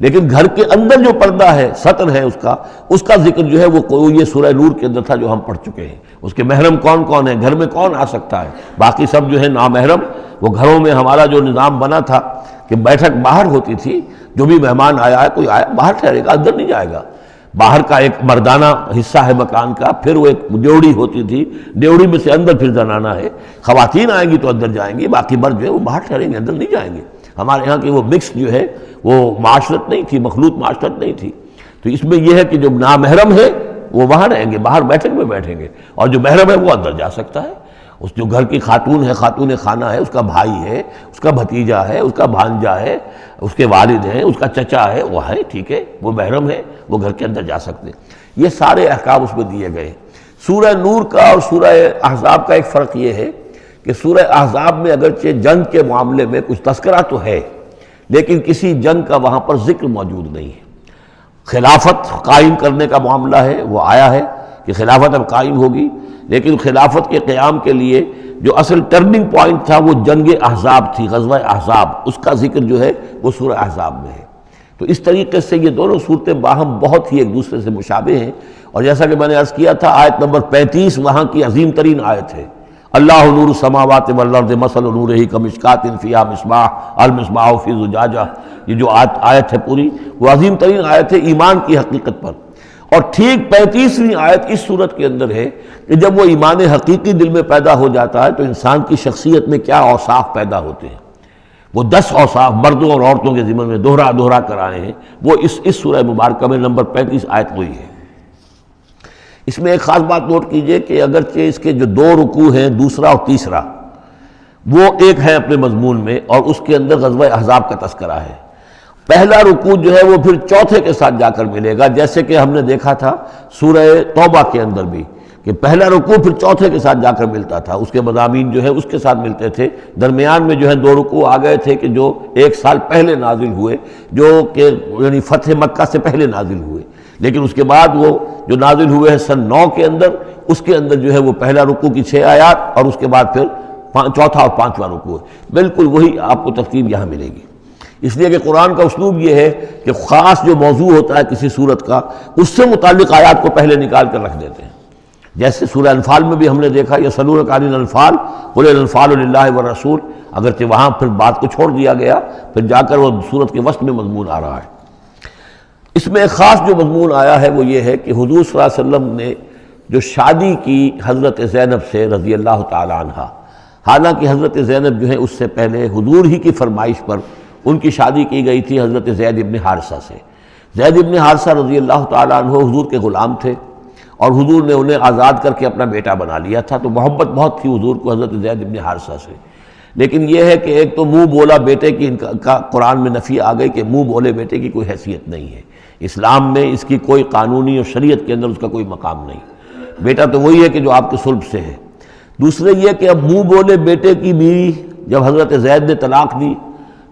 لیکن گھر کے اندر جو پردہ ہے، سطر ہے اس کا ذکر جو ہے وہ یہ سورہ نور کے اندر تھا جو ہم پڑھ چکے ہیں۔ اس کے محرم کون کون ہیں، گھر میں کون آ سکتا ہے، باقی سب جو ہے نامحرم۔ وہ گھروں میں ہمارا جو نظام بنا تھا کہ بیٹھک باہر ہوتی تھی، جو بھی مہمان آیا ہے، کوئی آیا باہر ٹھہرے گا، اندر نہیں جائے گا۔ باہر کا ایک مردانہ حصہ ہے مکان کا، پھر وہ ایک ڈیوڑی ہوتی تھی، ڈیوڑی میں سے اندر پھر زنانہ ہے، خواتین آئیں گی تو اندر جائیں گی، باقی مرد جو ہے وہ باہر ٹھہریں گے، اندر نہیں جائیں گے۔ ہمارے ہاں کی وہ مکس جو ہے وہ معاشرت نہیں تھی، مخلوط معاشرت نہیں تھی۔ تو اس میں یہ ہے کہ جو نامحرم ہے وہ وہاں رہیں گے، باہر بیٹھک میں بیٹھیں گے، اور جو محرم ہے وہ اندر جا سکتا ہے۔ اس جو گھر کی خاتون ہے، خاتون خانہ ہے، اس کا بھائی ہے، اس کا بھتیجا ہے، اس کا بھانجا ہے، اس کے والد ہیں، اس کا چچا ہے، وہ ہے، ٹھیک ہے، وہ محرم ہے، وہ گھر کے اندر جا سکتے ہیں۔ یہ سارے احکام اس میں دیے گئے۔ سورہ نور کا اور سورہ احزاب کا ایک فرق یہ ہے کہ سورہ احزاب میں اگرچہ جنگ کے معاملے میں کچھ تذکرہ تو ہے، لیکن کسی جنگ کا وہاں پر ذکر موجود نہیں ہے۔ خلافت قائم کرنے کا معاملہ ہے، وہ آیا ہے کہ خلافت اب قائم ہوگی، لیکن خلافت کے قیام کے لیے جو اصل ٹرننگ پوائنٹ تھا وہ جنگ احزاب تھی، غزوہ احزاب، اس کا ذکر جو ہے وہ سورہ احزاب میں ہے۔ تو اس طریقے سے یہ دونوں صورتیں باہم بہت ہی ایک دوسرے سے مشابہ ہیں، اور جیسا کہ میں نے عرض کیا تھا آیت نمبر 35 وہاں کی عظیم ترین آیت ہے، اللہ نور السماوات والارض مثل نورہ کمشکات فیہا مصباح المصباح فی زجاجہ، یہ جو آیت ہے پوری وہ عظیم ترین آیت ہے ایمان کی حقیقت پر۔ اور ٹھیک 35ویں آیت اس صورت کے اندر ہے کہ جب وہ ایمان حقیقی دل میں پیدا ہو جاتا ہے تو انسان کی شخصیت میں کیا اوصاف پیدا ہوتے ہیں، وہ 10 اوصاف مردوں اور عورتوں کے ذمن میں دہرا کر آئے ہیں، وہ اس سورہ مبارکہ میں نمبر 35 آیت وہی ہے۔ اس میں ایک خاص بات نوٹ کیجئے کہ اگرچہ اس کے جو 2 رکوع ہیں، دوسرا اور تیسرا، وہ ایک ہے اپنے مضمون میں، اور اس کے اندر غزوہ احزاب کا تذکرہ ہے۔ پہلا رکوع جو ہے وہ پھر چوتھے کے ساتھ جا کر ملے گا، جیسے کہ ہم نے دیکھا تھا سورہ توبہ کے اندر بھی کہ پہلا رکوع پھر چوتھے کے ساتھ جا کر ملتا تھا، اس کے مضامین جو ہے اس کے ساتھ ملتے تھے۔ درمیان میں جو ہے 2 رکوع آ گئے تھے کہ جو 1 سال پہلے نازل ہوئے، جو کہ یعنی فتح مکہ سے پہلے نازل ہوئے، لیکن اس کے بعد وہ جو نازل ہوئے ہیں سن 9 کے اندر، اس کے اندر جو ہے وہ پہلا رکوع کی 6 آیات اور اس کے بعد پھر چوتھا اور 5واں رکوع ہے۔ بالکل وہی آپ کو ترتیب یہاں ملے گی، اس لیے کہ قرآن کا اسلوب یہ ہے کہ خاص جو موضوع ہوتا ہے کسی صورت کا، اس سے متعلق آیات کو پہلے نکال کر رکھ دیتے ہیں۔ جیسے سورہ انفال میں بھی ہم نے دیکھا یسألونک عن الانفال قل الانفال للہ والرسول، اگرچہ وہاں پھر بات کو چھوڑ دیا گیا، پھر جا کر وہ صورت کے وسط میں مضمون آ رہا ہے۔ اس میں ایک خاص جو مضمون آیا ہے وہ یہ ہے کہ حضور صلی اللہ علیہ وسلم نے جو شادی کی حضرت زینب سے رضی اللہ تعالی عنہ، حالانکہ حضرت زینب جو ہے اس سے پہلے حضور ہی کی فرمائش پر ان کی شادی کی گئی تھی حضرت زید ابن حارثہ سے۔ زید ابن حارثہ رضی اللہ تعالیٰ عنہ حضور کے غلام تھے، اور حضور نے انہیں آزاد کر کے اپنا بیٹا بنا لیا تھا، تو محبت بہت تھی حضور کو حضرت زید ابن حارثہ سے۔ لیکن یہ ہے کہ ایک تو منہ بولا بیٹے کی کا قرآن میں نفی آ گئی کہ منہ بولے بیٹے کی کوئی حیثیت نہیں ہے، اسلام میں اس کی کوئی قانونی اور شریعت کے اندر اس کا کوئی مقام نہیں، بیٹا تو وہی ہے کہ جو آپ کے صلب سے ہے۔ دوسرے یہ کہ اب منہ بولے بیٹے کی بیوی جب حضرت زید نے طلاق دی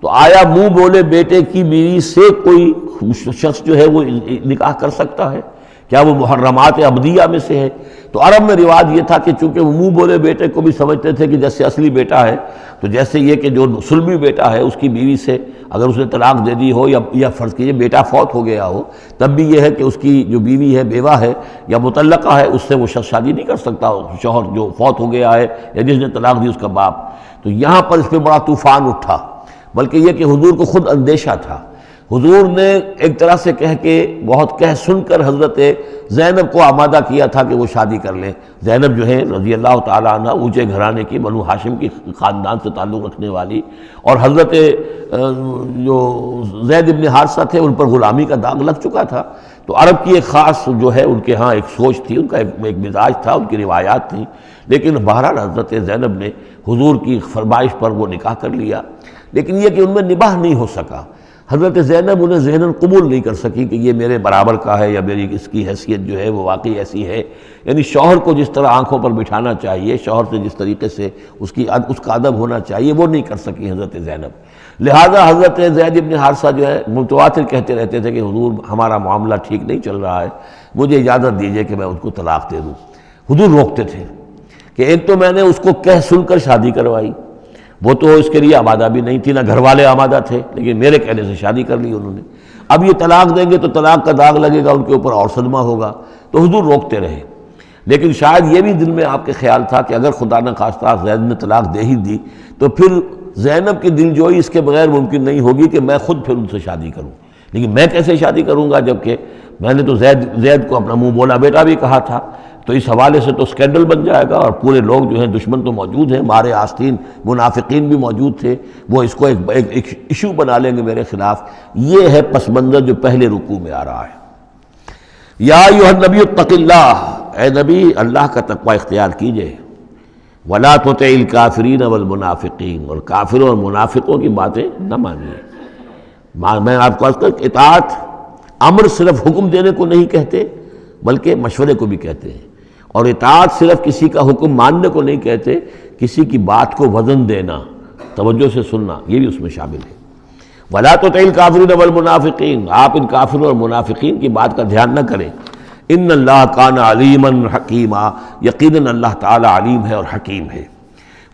تو آیا منہ بولے بیٹے کی بیوی سے کوئی شخص جو ہے وہ نکاح کر سکتا ہے؟ کیا وہ محرمات عبدیہ میں سے ہے؟ تو عرب میں رواج یہ تھا کہ چونکہ وہ منہ بولے بیٹے کو بھی سمجھتے تھے کہ جیسے اصلی بیٹا ہے، تو جیسے یہ کہ جو سلبی بیٹا ہے اس کی بیوی سے اگر اس نے طلاق دے دی ہو یا فرض کیجئے بیٹا فوت ہو گیا ہو، تب بھی یہ ہے کہ اس کی جو بیوی ہے بیوہ ہے یا مطلقہ ہے اس سے وہ شخص شادی نہیں کر سکتا، شوہر جو فوت ہو گیا ہے یا جس نے طلاق دی اس کا باپ۔ تو یہاں پر اس پہ بڑا طوفان اٹھا، بلکہ یہ کہ حضور کو خود اندیشہ تھا۔ حضور نے ایک طرح سے کہہ کے بہت کہہ سن کر حضرت زینب کو آمادہ کیا تھا کہ وہ شادی کر لیں۔ زینب جو ہے رضی اللہ تعالیٰ عنہ اونچے گھرانے کی، بنو ہاشم کی خاندان سے تعلق رکھنے والی، اور حضرت جو زید ابن حارثہ تھے ان پر غلامی کا داغ لگ چکا تھا، تو عرب کی ایک خاص جو ہے ان کے ہاں ایک سوچ تھی، ان کا ایک مزاج تھا، ان کی روایات تھیں۔ لیکن بہرحال حضرت زینب نے حضور کی فرمائش پر وہ نکاح کر لیا، لیکن یہ کہ ان میں نباہ نہیں ہو سکا۔ حضرت زینب انہیں ذہناً قبول نہیں کر سکی کہ یہ میرے برابر کا ہے یا میری اس کی حیثیت جو ہے وہ واقعی ایسی ہے، یعنی شوہر کو جس طرح آنکھوں پر بٹھانا چاہیے، شوہر سے جس طریقے سے اس کا ادب ہونا چاہیے وہ نہیں کر سکی حضرت زینب۔ لہٰذا حضرت زید ابن حارثہ جو ہے متواتر کہتے رہتے تھے کہ حضور ہمارا معاملہ ٹھیک نہیں چل رہا ہے، مجھے اجازت دیجیے کہ میں اس کو طلاق دے دوں۔ حضور روکتے تھے کہ ایک تو میں نے اس کو کہہ سن کر شادی کروائی، وہ تو اس کے لیے آمادہ بھی نہیں تھی، نہ گھر والے آمادہ تھے، لیکن میرے کہنے سے شادی کر لی انہوں نے۔ اب یہ طلاق دیں گے تو طلاق کا داغ لگے گا ان کے اوپر اور صدمہ ہوگا، تو حضور روکتے رہے۔ لیکن شاید یہ بھی دل میں آپ کے خیال تھا کہ اگر خدا نہ خواستہ زید نے طلاق دے ہی دی تو پھر زینب کی دل جوئی اس کے بغیر ممکن نہیں ہوگی کہ میں خود پھر ان سے شادی کروں، لیکن میں کیسے شادی کروں گا جبکہ میں نے تو زید کو اپنا منہ بولا بیٹا بھی کہا تھا، تو اس حوالے سے تو اسکینڈل بن جائے گا، اور پورے لوگ جو ہیں دشمن تو موجود ہیں، مارے آستین منافقین بھی موجود تھے، وہ اس کو ایک ایشو بنا لیں گے میرے خلاف۔ یہ ہے پس منظر جو پہلے رکوع میں آ رہا ہے۔ یا ایھا النبی اتق اللہ، اے نبی اللہ کا تقوی اختیار کیجئے، ولا تطع الکافرین والمنافقین، اور کافروں اور منافقوں کی باتیں نہ مانیے۔ میں آپ کو اطاعت امر صرف حکم دینے کو نہیں کہتے بلکہ مشورے کو بھی کہتے ہیں، اور اطاعت صرف کسی کا حکم ماننے کو نہیں کہتے، کسی کی بات کو وزن دینا، توجہ سے سننا، یہ بھی اس میں شامل ہے۔ وَلَا تُطِعِ الْكَافِرِينَ وَالْمُنَافِقِينَ، آپ ان کافروں اور منافقین کی بات کا دھیان نہ کریں۔ ان اللہ کان علیما حکیما، یقیناً اللہ تعالی علیم ہے اور حکیم ہے۔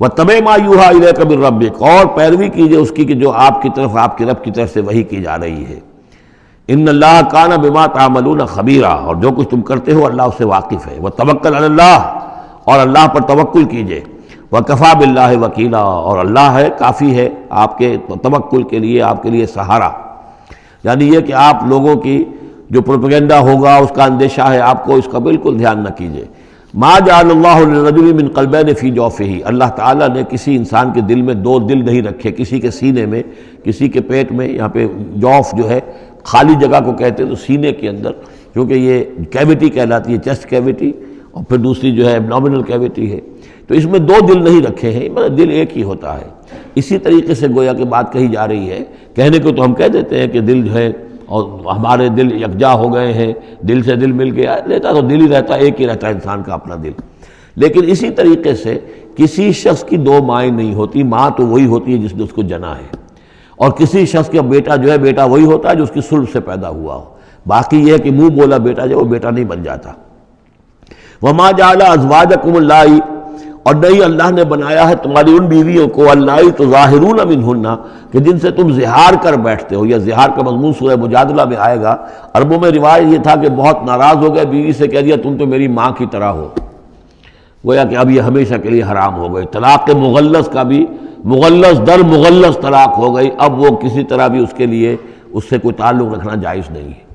وَاتَّبِعْ مَا یوحیٰ الیک من ربک، اور پیروی کیجئے اس کی کہ جو آپ کی طرف، آپ کے رب کی طرف سے وحی کی جا رہی ہے۔ ان اللہ کان بما تعملون خبیرا، اور جو کچھ تم کرتے ہو اللہ اس سے واقف ہے۔ وتوکل علی اللہ، اور اللہ پر توکل کیجئے۔ وکفیٰ باللہ وکیلا، اور اللہ ہے کافی ہے آپ کے توکل کے لیے، آپ کے لیے سہارا۔ یعنی یہ کہ آپ لوگوں کی جو پروپیگنڈا ہوگا اس کا اندیشہ ہے آپ کو، اس کا بالکل دھیان نہ کیجئے۔ ما جعل اللہ للرجل من قلبین فی جوفہ، اللہ تعالیٰ نے کسی انسان کے دل میں دو دل نہیں رکھے، کسی کے سینے میں، کسی کے پیٹ میں۔ یہاں پہ جوف جو ہے خالی جگہ کو کہتے ہیں، تو سینے کے اندر، کیونکہ یہ کیویٹی کہلاتی ہے، چیسٹ کیویٹی، اور پھر دوسری جو ہے ایبڈومینل کیویٹی ہے، تو اس میں دو دل نہیں رکھے ہیں، مطلب دل ایک ہی ہوتا ہے۔ اسی طریقے سے گویا کہ بات کہی جا رہی ہے، کہنے کو تو ہم کہہ دیتے ہیں کہ دل جو ہے، اور ہمارے دل یکجا ہو گئے ہیں، دل سے دل مل گیا، لیتا تو دل ہی رہتا، ایک ہی رہتا ہے انسان کا اپنا دل۔ لیکن اسی طریقے سے کسی شخص کی دو مائیں نہیں ہوتی، ماں تو وہی ہوتی ہے جس نے اس کو جنا ہے، اور کسی شخص کا بیٹا جو ہے، بیٹا وہی ہوتا ہے جو اس کی صلب سے پیدا ہوا ہو۔ باقی یہ ہے کہ منہ بولا بیٹا جو وہ بیٹا نہیں بن جاتا۔ وما جعل ازواجکم اللہ، اور نہیں اللہ نے بنایا ہے تمہاری ان بیویوں کو، اللہ تظاہرون منہن، کہ جن سے تم زہار کر بیٹھتے ہو۔ یا زہار کا مضمون سورہ مجادلہ میں آئے گا۔ عربوں میں روایت یہ تھا کہ بہت ناراض ہو گئے، بیوی سے کہہ دیا تم تو میری ماں کی طرح ہو، گویا کہ اب یہ ہمیشہ کے لیے حرام ہو گئی۔ طلاق مغلظ کا بھی مغلظ در مغلظ طلاق ہو گئی، اب وہ کسی طرح بھی اس کے لیے اس سے کوئی تعلق رکھنا جائز نہیں ہے۔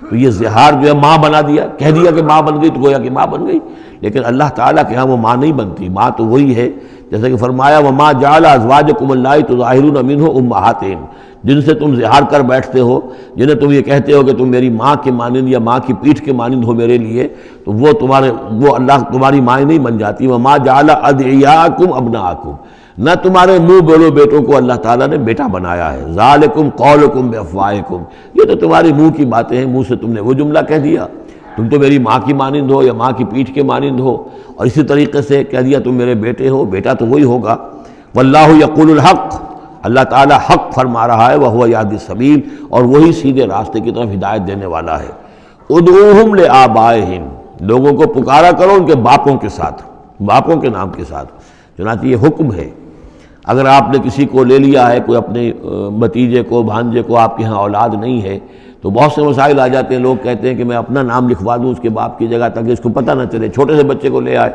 تو یہ زہار جو ہے ماں بنا دیا، کہہ دیا کہ ماں بن گئی، تو گویا کہ ماں بن گئی، لیکن اللہ تعالیٰ کے ہاں وہ ماں نہیں بنتی، ماں تو وہی ہے، جیسے کہ فرمایا وما جعل ازواجکم اللہ تظاہرون منہ امہاتہم، جن سے تم زہار کر بیٹھتے ہو، جنہیں تم یہ کہتے ہو کہ تم میری ماں کے مانند یا ماں کی پیٹھ کے مانند ہو میرے لیے، تو وہ اللہ تمہاری مائیں نہیں بن جاتی۔ وما جعل ادعیاءکم ابناءکم، نہ تمہارے منہ بولو بیٹوں کو اللہ تعالیٰ نے بیٹا بنایا ہے۔ ذالکم قولکم بافواہکم، یہ تو تمہاری منہ کی باتیں ہیں، منہ سے تم نے وہ جملہ کہہ دیا، تم تو میری ماں کی مانند ہو یا ماں کی پیٹھ کے مانند ہو، اور اسی طریقے سے کہہ دیا تم میرے بیٹے ہو، بیٹا تو وہی ہوگا۔ واللہ یقول الحق، اللہ تعالیٰ حق فرما رہا ہے، وہو یہدی السبیل، اور وہی سیدھے راستے کی طرف ہدایت دینے والا ہے۔ ادعوہم لآبائہم، لوگوں کو پکارا کرو ان کے باپوں کے ساتھ، باپوں کے نام کے ساتھ۔ چنانچہ یہ حکم ہے، اگر آپ نے کسی کو لے لیا ہے، کوئی اپنے بھتیجے کو، بھانجے کو، آپ کے ہاں اولاد نہیں ہے، تو بہت سے مسائل آ جاتے ہیں، لوگ کہتے ہیں کہ میں اپنا نام لکھوا دوں اس کے باپ کی جگہ تاکہ اس کو پتہ نہ چلے۔ چھوٹے سے بچے کو لے آئے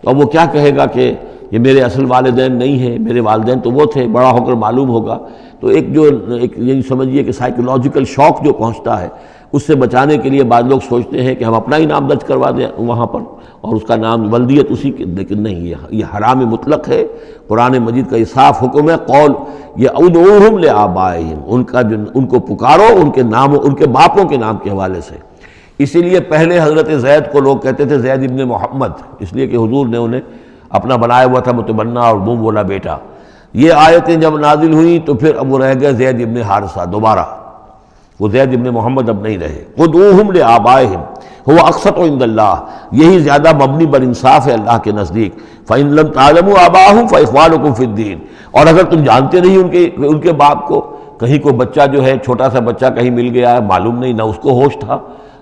تو اب وہ کیا کہے گا کہ یہ میرے اصل والدین نہیں ہیں، میرے والدین تو وہ تھے، بڑا ہو کر معلوم ہوگا۔ تو ایک یہی سمجھیے کہ سائیکولوجیکل شوق جو پہنچتا ہے، اس سے بچانے کے لیے بعض لوگ سوچتے ہیں کہ ہم اپنا ہی نام درج کروا دیں وہاں پر، اور اس کا نام ولدیت اسی کے، لیکن نہیں، یہ حرام مطلق ہے۔ قرآن مجید کا یہ صاف حکم ہے، قول یہ ادعوہم لآبائہم، ان کو پکارو ان کے نام، ان کے باپوں کے نام کے حوالے سے۔ اسی لیے پہلے حضرت زید کو لوگ کہتے تھے زید ابن محمد، اس لیے کہ حضور نے انہیں اپنا بنایا ہوا تھا متبنہ، اور منہ بولا بیٹا۔ یہ آیتیں جب نازل ہوئیں تو پھر اب وہ رہ گئے زید ابن حارثہ، دوبارہ وہ زید ابن محمد اب نہیں رہے۔ ادعوہم لآبائہم هو اقسط عند اللہ، یہی زیادہ مبنی بر انصاف ہے اللہ کے نزدیک۔ فإن لم تعلموا آباءهم فإخوانكم في الدین، اور اگر تم جانتے نہیں ان کے باپ کو، کہیں کوئی بچہ جو ہے، چھوٹا سا بچہ کہیں مل گیا ہے، معلوم نہیں، نہ اس کو ہوش تھا،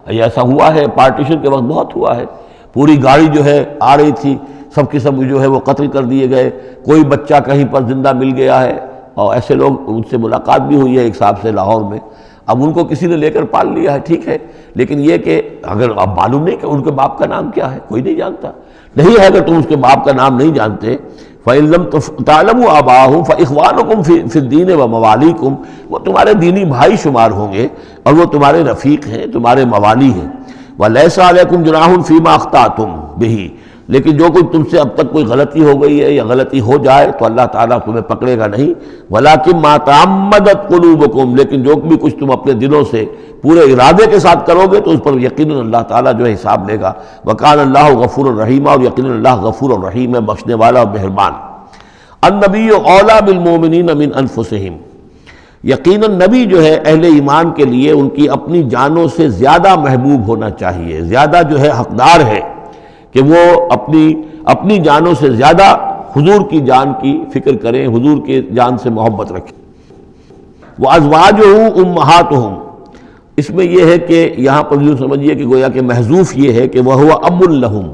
ایسا ہوا ہے، پارٹیشن کے وقت بہت ہوا ہے، پوری گاڑی جو ہے آ رہی تھی، سب کے سب جو ہے وہ قتل کر دیے گئے، کوئی بچہ کہیں پر زندہ مل گیا ہے، اور ایسے لوگ، ان سے ملاقات بھی ہوئی ہے ایک صاحب سے لاہور میں، اب ان کو کسی نے لے کر پال لیا ہے، ٹھیک ہے، لیکن یہ کہ اگر اب معلوم نہیں کہ ان کے باپ کا نام کیا ہے، کوئی نہیں جانتا، نہیں ہے، اگر تم اس کے باپ کا نام نہیں جانتے، فَإِن لَمْ تَعْلَمُوا آبَاءَهُمْ فَإِخْوَانُكُمْ فِي الدِّينِ وَمَوَالِيكُمْ، وہ تمہارے دینی بھائی شمار ہوں گے، اور وہ تمہارے رفیق ہیں، تمہارے موالی ہیں۔ وَلَيْسَ عَلَيْكُمْ جُنَاحٌ فِيمَا أَخْطَأْتُمْ بِهِ، لیکن جو کچھ تم سے اب تک کوئی غلطی ہو گئی ہے یا غلطی ہو جائے تو اللہ تعالیٰ تمہیں پکڑے گا نہیں۔ وَلَكِن مَا تَعَمَّدَتْ قُلُوبُكُمْ، لیکن جو بھی کچھ تم اپنے دلوں سے پورے ارادے کے ساتھ کرو گے تو اس پر یقیناً اللہ تعالیٰ جو ہے حساب لے گا۔ وَكَانَ اللَّهُ غَفُورًا رَحِيمًا، اور یقیناً اللہ غفور الرحیم ہے، بخشنے والا اور مہربان۔ النبی اولیٰ بالمؤمنین من انفسہم، یقیناً نبی جو ہے اہل ایمان کے لیے ان کی اپنی جانوں سے زیادہ محبوب ہونا چاہیے، زیادہ جو ہے حقدار ہے کہ وہ اپنی جانوں سے زیادہ حضور کی جان کی فکر کریں، حضور کی جان سے محبت رکھیں۔ وَأَزْوَاجُهُ أُمَّهَاتُهُمْ، اس میں یہ ہے کہ یہاں پر یوں سمجھیے کہ گویا کہ محذوف یہ ہے کہ وَهُوَ أَبٌ لَهُمْ،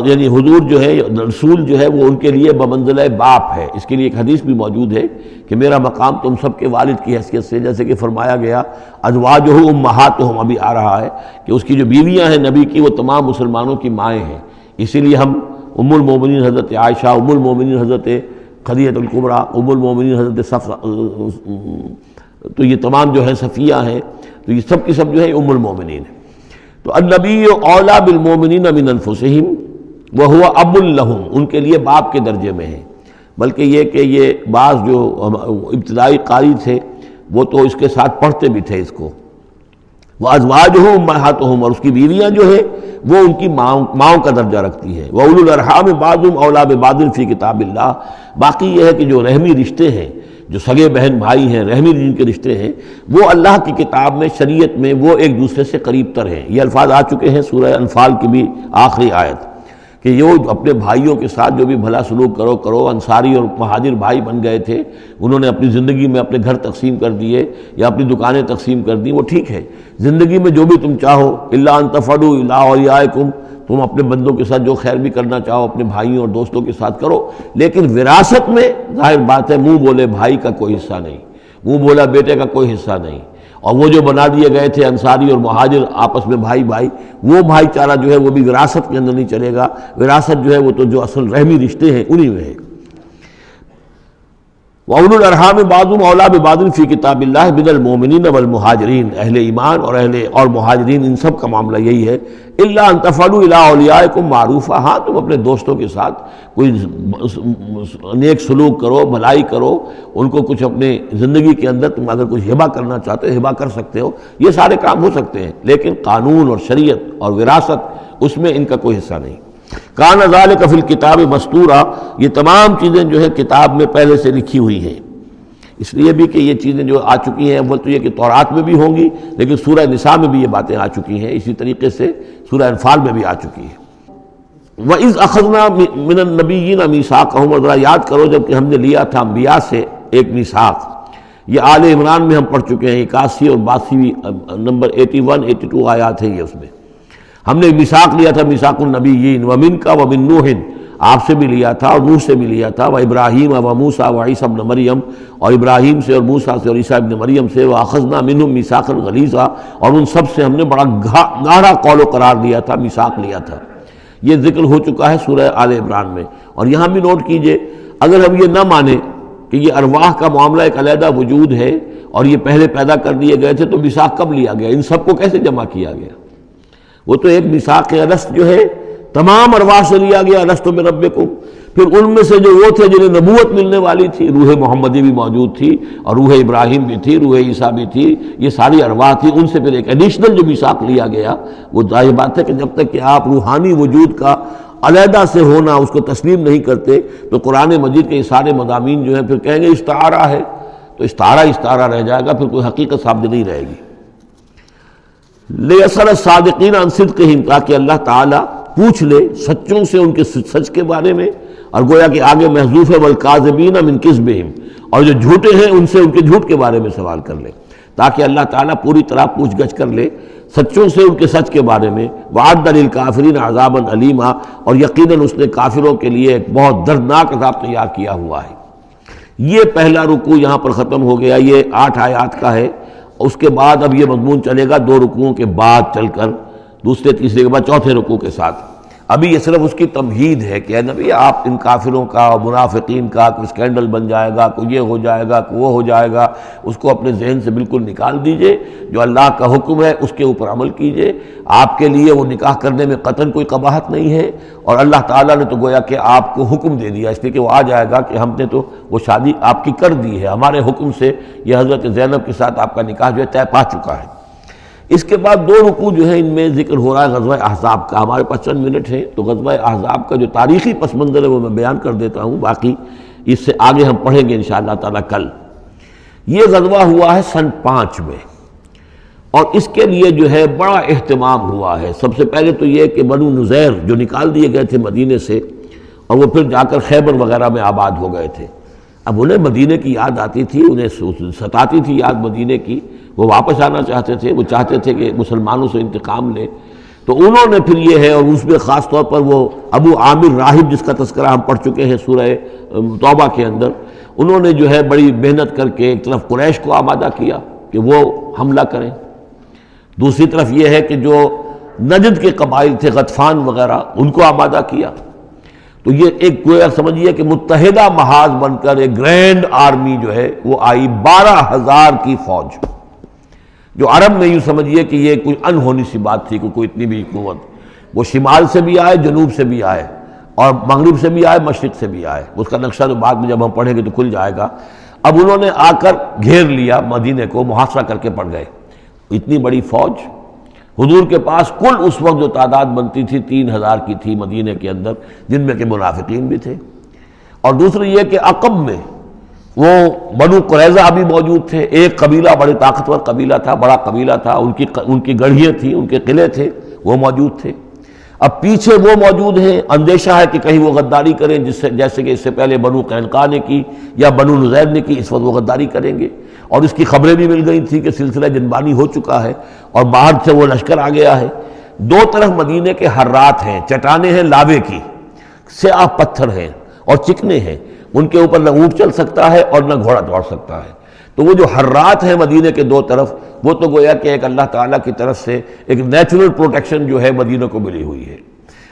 یعنی حضور جو ہے رسول جو ہے وہ ان کے لیے بمنزلہ باپ ہے۔ اس کے لیے ایک حدیث بھی موجود ہے کہ میرا مقام تم سب کے والد کی حیثیت سے، جیسے کہ فرمایا گیا ازواجہ امہاتہم، ابھی آ رہا ہے کہ اس کی جو بیویاں ہیں نبی کی وہ تمام مسلمانوں کی مائیں ہیں۔ اسی لیے ہم ام المومنین حضرت عائشہ، ام المومنین حضرت خدیجہ الکبریٰ، ام المومنین حضرت صفیہ، تو یہ تمام جو ہیں صفیہ ہیں، تو یہ سب کی سب جو ہے ام المومنین ہیں۔ تو النبی اولیٰ بالمومنین من انفسہم وہو اب لہم، ان کے لیے باپ کے درجے میں ہے۔ بلکہ یہ کہ یہ بعض جو ابتدائی قاری تھے وہ تو اس کے ساتھ پڑھتے بھی تھے اس کو، وازواجہ امہاتہم، اور اس کی بیویاں جو ہے وہ ان کی ماؤں کا درجہ رکھتی ہیں۔ وَأُولُو الْأَرْحَامِ بَعْضُهُمْ أَوْلَىٰ بِبَعْضٍ فِي کتاب اللہ۔ باقی یہ ہے کہ جو رحمی رشتے ہیں، جو سگے بہن بھائی ہیں، رحمی جن کے رشتے ہیں، وہ اللہ کی کتاب میں، شریعت میں وہ ایک دوسرے سے قریب تر ہیں۔ یہ الفاظ آ چکے ہیں سورہ انفال کی بھی آخری آیت کہ یہ اپنے بھائیوں کے ساتھ جو بھی بھلا سلوک کرو۔ انصاری اور مہاجر بھائی بن گئے تھے، انہوں نے اپنی زندگی میں اپنے گھر تقسیم کر دیے یا اپنی دکانیں تقسیم کر دی، وہ ٹھیک ہے۔ زندگی میں جو بھی تم چاہو، الا ان تفعلوا الی اولیاءکم، تم اپنے بندوں کے ساتھ جو خیر بھی کرنا چاہو اپنے بھائیوں اور دوستوں کے ساتھ کرو، لیکن وراثت میں ظاہر بات ہے منہ بولے بھائی کا کوئی حصہ نہیں، منہ بولا بیٹے کا کوئی حصہ نہیں۔ اور وہ جو بنا دیے گئے تھے انصاری اور مہاجر آپس میں بھائی، وہ بھائی چارہ جو ہے وہ بھی وراثت کے اندر نہیں چلے گا۔ وراثت جو ہے وہ تو جو اصل رحمی رشتے ہیں انہی میں ہے۔ وَأُولُو الْأَرْحَامِ بَعْضُهُمْ أَوْلَىٰ بِبَعْضٍ فِي کتاب اللہ مِنَ الْمُؤْمِنِينَ وَالْمُہَاجِرِينَ، اہل ایمان اور مہاجرین، ان سب کا معاملہ یہی ہے۔ إِلَّا أَن تَفْعَلُوا إِلَىٰ أَوْلِيَائِكُمْ مَعْرُوفًا، ہاں تم اپنے دوستوں کے ساتھ کوئی نیک سلوک کرو، بھلائی کرو، ان کو کچھ اپنے زندگی کے اندر تم اگر کچھ ہبہ کرنا چاہتے ہو ہبہ کر سکتے ہو، یہ سارے کام ہو سکتے ہیں، لیکن قانون اور شریعت اور وراثت اس میں ان کا کوئی حصہ نہیں۔ کان ذالک فی الکتاب مستورا، یہ تمام چیزیں جو ہے کتاب میں پہلے سے لکھی ہوئی ہیں۔ اس لیے بھی کہ یہ چیزیں جو آ چکی ہیں، اول تو یہ کہ تورات میں بھی ہوں گی، لیکن سورہ نساء میں بھی یہ باتیں آ چکی ہیں، اسی طریقے سے سورہ انفال میں بھی آ چکی ہیں۔ وَإِذْ أَخَذْنَا مِنَ النَّبِيِّينَ مِيثَاقَهُمْ، اور ذرا یاد کرو جب کہ ہم نے لیا تھا انبیاء سے ایک میثاق۔ یہ آل عمران میں ہم پڑھ چکے ہیں، 81 اور 82 نمبر 81 82 آیات ہیں یہ، اس میں ہم نے میثاق لیا تھا، میثاق النبیین، ومنک ومن نوح، آپ سے بھی لیا تھا اور نوح سے بھی لیا تھا، وابراہیم وموسیٰ وعیسیٰ ابن مریم، اور ابراہیم سے اور موسیٰ سے اور عیسیٰ ابن مریم سے، واخذنا منہم میثاقا غلیظا، اور ان سب سے ہم نے بڑا گہرا قول و قرار لیا تھا، میثاق لیا تھا۔ یہ ذکر ہو چکا ہے سورہ آل عمران میں۔ اور یہاں بھی نوٹ کیجئے، اگر ہم یہ نہ مانیں کہ یہ ارواح کا معاملہ ایک علیحدہ وجود ہے اور یہ پہلے پیدا کر دیے گئے تھے، تو میثاق کب لیا گیا؟ ان سب کو کیسے جمع کیا گیا؟ وہ تو ایک میثاق الست جو ہے تمام ارواح سے لیا گیا، الست بربکم۔ پھر ان میں سے جو وہ تھے جنہیں نبوت ملنے والی تھی، روح محمدی بھی موجود تھی اور روح ابراہیم بھی تھی، روح عیسیٰ بھی تھی، یہ ساری ارواح تھی، ان سے پھر ایک ایڈیشنل جو میثاق لیا گیا۔ وہ ظاہر بات ہے کہ جب تک کہ آپ روحانی وجود کا علیحدہ سے ہونا اس کو تسلیم نہیں کرتے، تو قرآن مجید کے یہ سارے مضامین جو ہیں پھر کہیں گے استعارہ ہے، تو استعارہ رہ جائے گا، پھر کوئی حقیقت ثابت نہیں رہے گی۔ لِيَسْأَلَ الصَّادِقِينَ عَنْ صِدْقِهِمْ، تاکہ اللہ تعالیٰ پوچھ لے سچوں سے ان کے سچ کے بارے میں، اور گویا کہ آگے محذوف ہے وَالْكَاذِبِينَ مِنْ كِذْبِهِمْ، اور جو جھوٹے ہیں ان سے ان کے جھوٹ کے بارے میں سوال کر لے، تاکہ اللہ تعالیٰ پوری طرح پوچھ گچھ کر لے سچوں سے ان کے سچ کے بارے میں۔ وَأَعَدَّ لِلْكَافِرِينَ عَذَابًا أَلِيمًا، اور یقیناً اس نے کافروں کے لیے ایک بہت دردناک عذاب تیار کیا ہوا ہے۔ یہ پہلا رکوع یہاں پر ختم ہو گیا، یہ 8 آیات کا ہے۔ اس کے بعد اب یہ مضمون چلے گا 2 رکوعوں کے بعد چل کر، دوسرے تیسرے کے بعد چوتھے رکوع کے ساتھ۔ ابھی یہ صرف اس کی تمہید ہے کہ اے نبی آپ ان کافروں کا اور منافقین کا کوئی اسکینڈل بن جائے گا، کوئی یہ ہو جائے گا، کوئی وہ ہو جائے گا، اس کو اپنے ذہن سے بالکل نکال دیجئے۔ جو اللہ کا حکم ہے اس کے اوپر عمل کیجئے۔ آپ کے لیے وہ نکاح کرنے میں قطعاً کوئی قباحت نہیں ہے، اور اللہ تعالیٰ نے تو گویا کہ آپ کو حکم دے دیا، اس لیے کہ وہ آ جائے گا کہ ہم نے تو وہ شادی آپ کی کر دی ہے، ہمارے حکم سے یہ حضرت زینب کے ساتھ آپ کا نکاح جو ہے طے پا چکا ہے۔ اس کے بعد 2 رکوع جو ہے ان میں ذکر ہو رہا ہے غزوہ احزاب کا۔ ہمارے پاس چند منٹ ہیں تو غزوہ احزاب کا جو تاریخی پس منظر ہے وہ میں بیان کر دیتا ہوں، باقی اس سے آگے ہم پڑھیں گے انشاءاللہ تعالیٰ کل۔ یہ غزوہ ہوا ہے سن 5 میں، اور اس کے لیے جو ہے بڑا اہتمام ہوا ہے۔ سب سے پہلے تو یہ کہ بنو نذیر جو نکال دیے گئے تھے مدینے سے، اور وہ پھر جا کر خیبر وغیرہ میں آباد ہو گئے تھے۔ اب انہیں مدینے کی یاد آتی تھی، انہیں ستاتی تھی یاد مدینے کی، وہ واپس آنا چاہتے تھے، وہ چاہتے تھے کہ مسلمانوں سے انتقام لیں. تو انہوں نے پھر یہ ہے، اور اس میں خاص طور پر وہ ابو عامر راہب جس کا تذکرہ ہم پڑھ چکے ہیں سورہ توبہ کے اندر، انہوں نے جو ہے بڑی محنت کر کے ایک طرف قریش کو آمادہ کیا کہ وہ حملہ کریں، دوسری طرف یہ ہے کہ جو نجد کے قبائل تھے غطفان وغیرہ ان کو آمادہ کیا. تو یہ ایک گویا سمجھیے کہ متحدہ محاذ بن کر ایک گرینڈ آرمی جو ہے وہ آئی، 12,000 کی فوج، جو عرب میں یوں سمجھیے کہ یہ کوئی انہونی سی بات تھی کہ کوئی اتنی بھی قوت. وہ شمال سے بھی آئے، جنوب سے بھی آئے، اور مغرب سے بھی آئے، مشرق سے بھی آئے. اس کا نقشہ تو بعد میں جب ہم پڑھیں گے تو کھل جائے گا. اب انہوں نے آ کر گھیر لیا مدینے کو، محاصرہ کر کے پڑ گئے. اتنی بڑی فوج حضور کے پاس کل اس وقت جو تعداد بنتی تھی 3,000 کی تھی مدینے کے اندر، جن میں کہ منافقین بھی تھے. اور دوسری یہ کہ عقب میں وہ بنو قریظہ بھی موجود تھے، ایک قبیلہ بڑے طاقتور قبیلہ تھا، بڑا قبیلہ تھا، ان کی گڑھیاں تھیں، ان کے قلعے تھے، وہ موجود تھے. اب پیچھے وہ موجود ہیں، اندیشہ ہے کہ کہیں وہ غداری کریں، جیسے کہ اس سے پہلے بنو قینقاع نے کی یا بنو نذیر نے کی، اس وقت وہ غداری کریں گے. اور اس کی خبریں بھی مل گئی تھیں کہ سلسلہ جنبانی ہو چکا ہے اور باہر سے وہ لشکر آ گیا ہے. دو طرف مدینے کے حرات ہیں، چٹانیں ہیں لاوے کی، سیاہ پتھر ہیں اور چکنے ہیں، ان کے اوپر نہ اونٹ چل سکتا ہے اور نہ گھوڑا دوڑ سکتا ہے. تو وہ جو حرات ہیں مدینے کے دو طرف، وہ تو گویا کہ ایک اللہ تعالیٰ کی طرف سے ایک نیچرل پروٹیکشن جو ہے مدینہ کو ملی ہوئی ہے.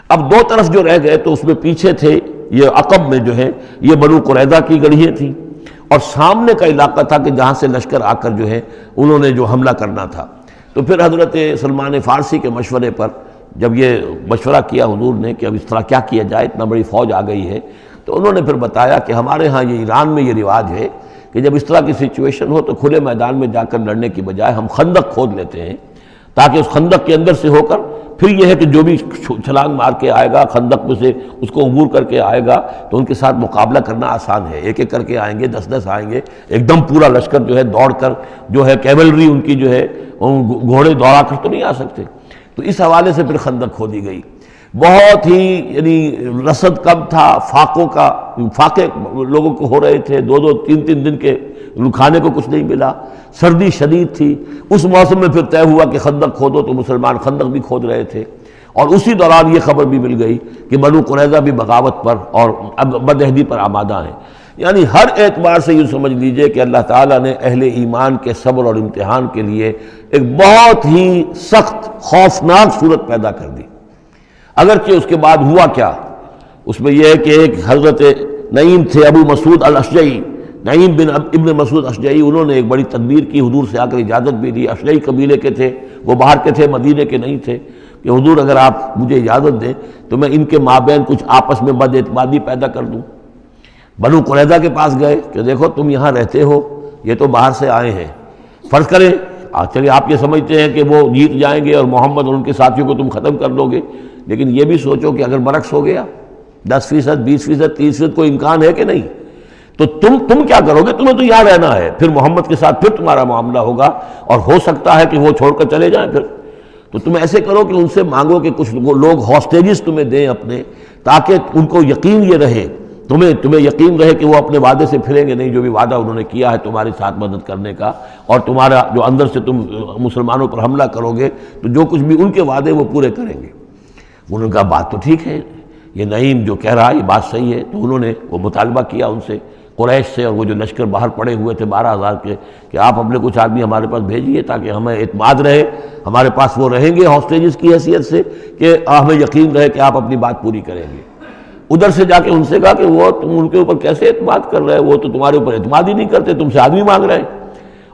اب دو طرف جو رہ گئے تو اس میں پیچھے تھے یہ عقب میں جو ہے یہ بنو قریظہ کی گڑھیاں تھیں، اور سامنے کا علاقہ تھا کہ جہاں سے لشکر آ کر جو ہے انہوں نے جو حملہ کرنا تھا. تو پھر حضرت سلمان فارسی کے مشورے پر جب یہ مشورہ کیا حضور نے کہ اب اس طرح کیا کیا جائے، اتنا بڑی فوج آ گئی ہے، تو انہوں نے پھر بتایا کہ ہمارے ہاں یہ ایران میں یہ رواج ہے کہ جب اس طرح کی سچویشن ہو تو کھلے میدان میں جا کر لڑنے کی بجائے ہم خندق کھود لیتے ہیں، تاکہ اس خندق کے اندر سے ہو کر پھر یہ ہے کہ جو بھی چھلانگ مار کے آئے گا خندق میں سے اس کو عبور کر کے آئے گا تو ان کے ساتھ مقابلہ کرنا آسان ہے. ایک ایک کر کے آئیں گے، 10 آئیں گے، ایک دم پورا لشکر جو ہے دوڑ کر جو ہے کیولری ان کی جو ہے گھوڑے دوڑا کر تو نہیں آ سکتے. تو اس حوالے سے پھر خندق کھودی گئی. بہت ہی یعنی رسد کم تھا، فاقے لوگوں کو ہو رہے تھے، 2 3 دن کے کھانے کو کچھ نہیں ملا، سردی شدید تھی. اس موسم میں پھر طے ہوا کہ خندق کھودو، تو مسلمان خندق بھی کھود رہے تھے. اور اسی دوران یہ خبر بھی مل گئی کہ بنو قریظہ بھی بغاوت پر اور بدعہدی پر آمادہ ہیں. یعنی ہر اعتبار سے یہ سمجھ لیجئے کہ اللہ تعالیٰ نے اہل ایمان کے صبر اور امتحان کے لیے ایک بہت ہی سخت خوفناک صورت پیدا کر دی. اگرچہ اس کے بعد ہوا کیا، اس میں یہ ہے کہ ایک حضرت نعیم تھے ابو مسعود الاشجعی، نعیم بن ابن مسعود اشجعی، انہوں نے ایک بڑی تدبیر کی، حضور سے آ کر اجازت بھی دی. اشجعی قبیلے کے تھے، وہ باہر کے تھے، مدینے کے نہیں تھے، کہ حضور اگر آپ مجھے اجازت دیں تو میں ان کے مابین کچھ آپس میں بد اعتمادی پیدا کر دوں. بنو قریظہ کے پاس گئے کہ دیکھو تم یہاں رہتے ہو، یہ تو باہر سے آئے ہیں، فرض کریں چلیے آپ یہ سمجھتے ہیں کہ وہ جیت جائیں گے اور محمد اور ان کے ساتھیوں کو تم ختم کر دو گے، لیکن یہ بھی سوچو کہ اگر برعکس ہو گیا 10%، 20%، 30%، کوئی امکان ہے کہ نہیں؟ تو تم کیا کرو گے؟ تمہیں تو یہاں رہنا ہے، پھر محمد کے ساتھ پھر تمہارا معاملہ ہوگا اور ہو سکتا ہے کہ وہ چھوڑ کر چلے جائیں. پھر تو تم ایسے کرو کہ ان سے مانگو کہ کچھ لوگ ہاسٹیجز تمہیں دیں اپنے، تاکہ ان کو یقین یہ رہے، تمہیں یقین رہے کہ وہ اپنے وعدے سے پھریں گے نہیں، جو بھی وعدہ انہوں نے کیا ہے تمہارے ساتھ مدد کرنے کا، اور تمہارا جو اندر سے تم مسلمانوں پر حملہ کرو گے تو جو کچھ بھی ان کے وعدے وہ پورے کریں گے. انہوں نے کہا بات تو ٹھیک ہے، یہ نعیم جو کہہ رہا ہے یہ بات صحیح ہے. تو انہوں نے وہ مطالبہ کیا ان سے، قریش سے اور وہ جو لشکر باہر پڑے ہوئے تھے 12,000 کے، کہ آپ اپنے کچھ آدمی ہمارے پاس بھیجیے تاکہ ہمیں اعتماد رہے، ہمارے پاس وہ رہیں گے ہاسٹیجز کی حیثیت سے، کہ ہمیں یقین رہے کہ آپ اپنی بات پوری کریں گے. ادھر سے جا کے ان سے کہا کہ وہ تم ان کے اوپر کیسے اعتماد کر رہے، وہ تو تمہارے اوپر اعتماد ہی نہیں کرتے، تم سے آدمی مانگ رہے ہیں.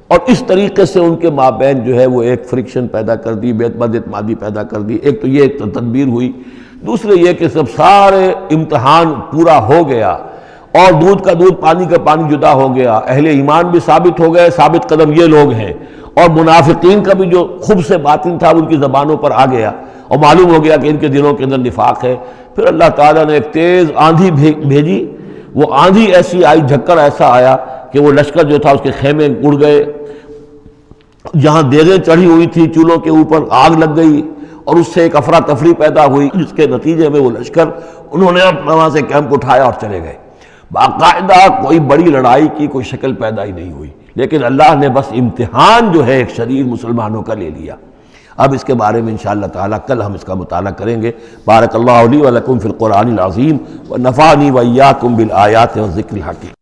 اور اس طریقے سے ان کے مابین جو ہے وہ ایک فرکشن پیدا کر دی، بد اعتمادی پیدا کر دی. ایک تو یہ تدبیر ہوئی، دوسرے یہ کہ سب سارے امتحان پورا ہو گیا اور دودھ کا دودھ پانی کا پانی جدا ہو گیا. اہل ایمان بھی ثابت ہو گئے، ثابت قدم یہ لوگ ہیں، اور منافقین کا بھی جو خبث باطن تھا ان کی زبانوں پر آ گیا اور معلوم ہو گیا کہ ان کے دلوں کے اندر نفاق ہے. پھر اللہ تعالیٰ نے ایک تیز آندھی بھیجی. وہ آندھی ایسی آئی، جھکڑ ایسا آیا کہ وہ لشکر جو تھا اس کے خیمے اڑ گئے. جہاں دیگیں چڑھی ہوئی تھی چولہوں کے اوپر آگ لگ گئی، اور اس سے ایک افراتفری پیدا ہوئی، جس کے نتیجے میں وہ لشکر انہوں نے وہاں سے کیمپ اٹھایا اور چلے گئے. باقاعدہ کوئی بڑی لڑائی کی کوئی شکل پیدا ہی نہیں ہوئی، لیکن اللہ نے بس امتحان جو ہے ایک شریر مسلمانوں کا لے لیا۔ اب اس کے بارے میں انشاءاللہ تعالیٰ کل ہم اس کا مطالعہ کریں گے۔ بارک اللہ لی و لکم فی القرآن العظیم ونفعنی وإیاکم بالآیات والذکر الحکیم۔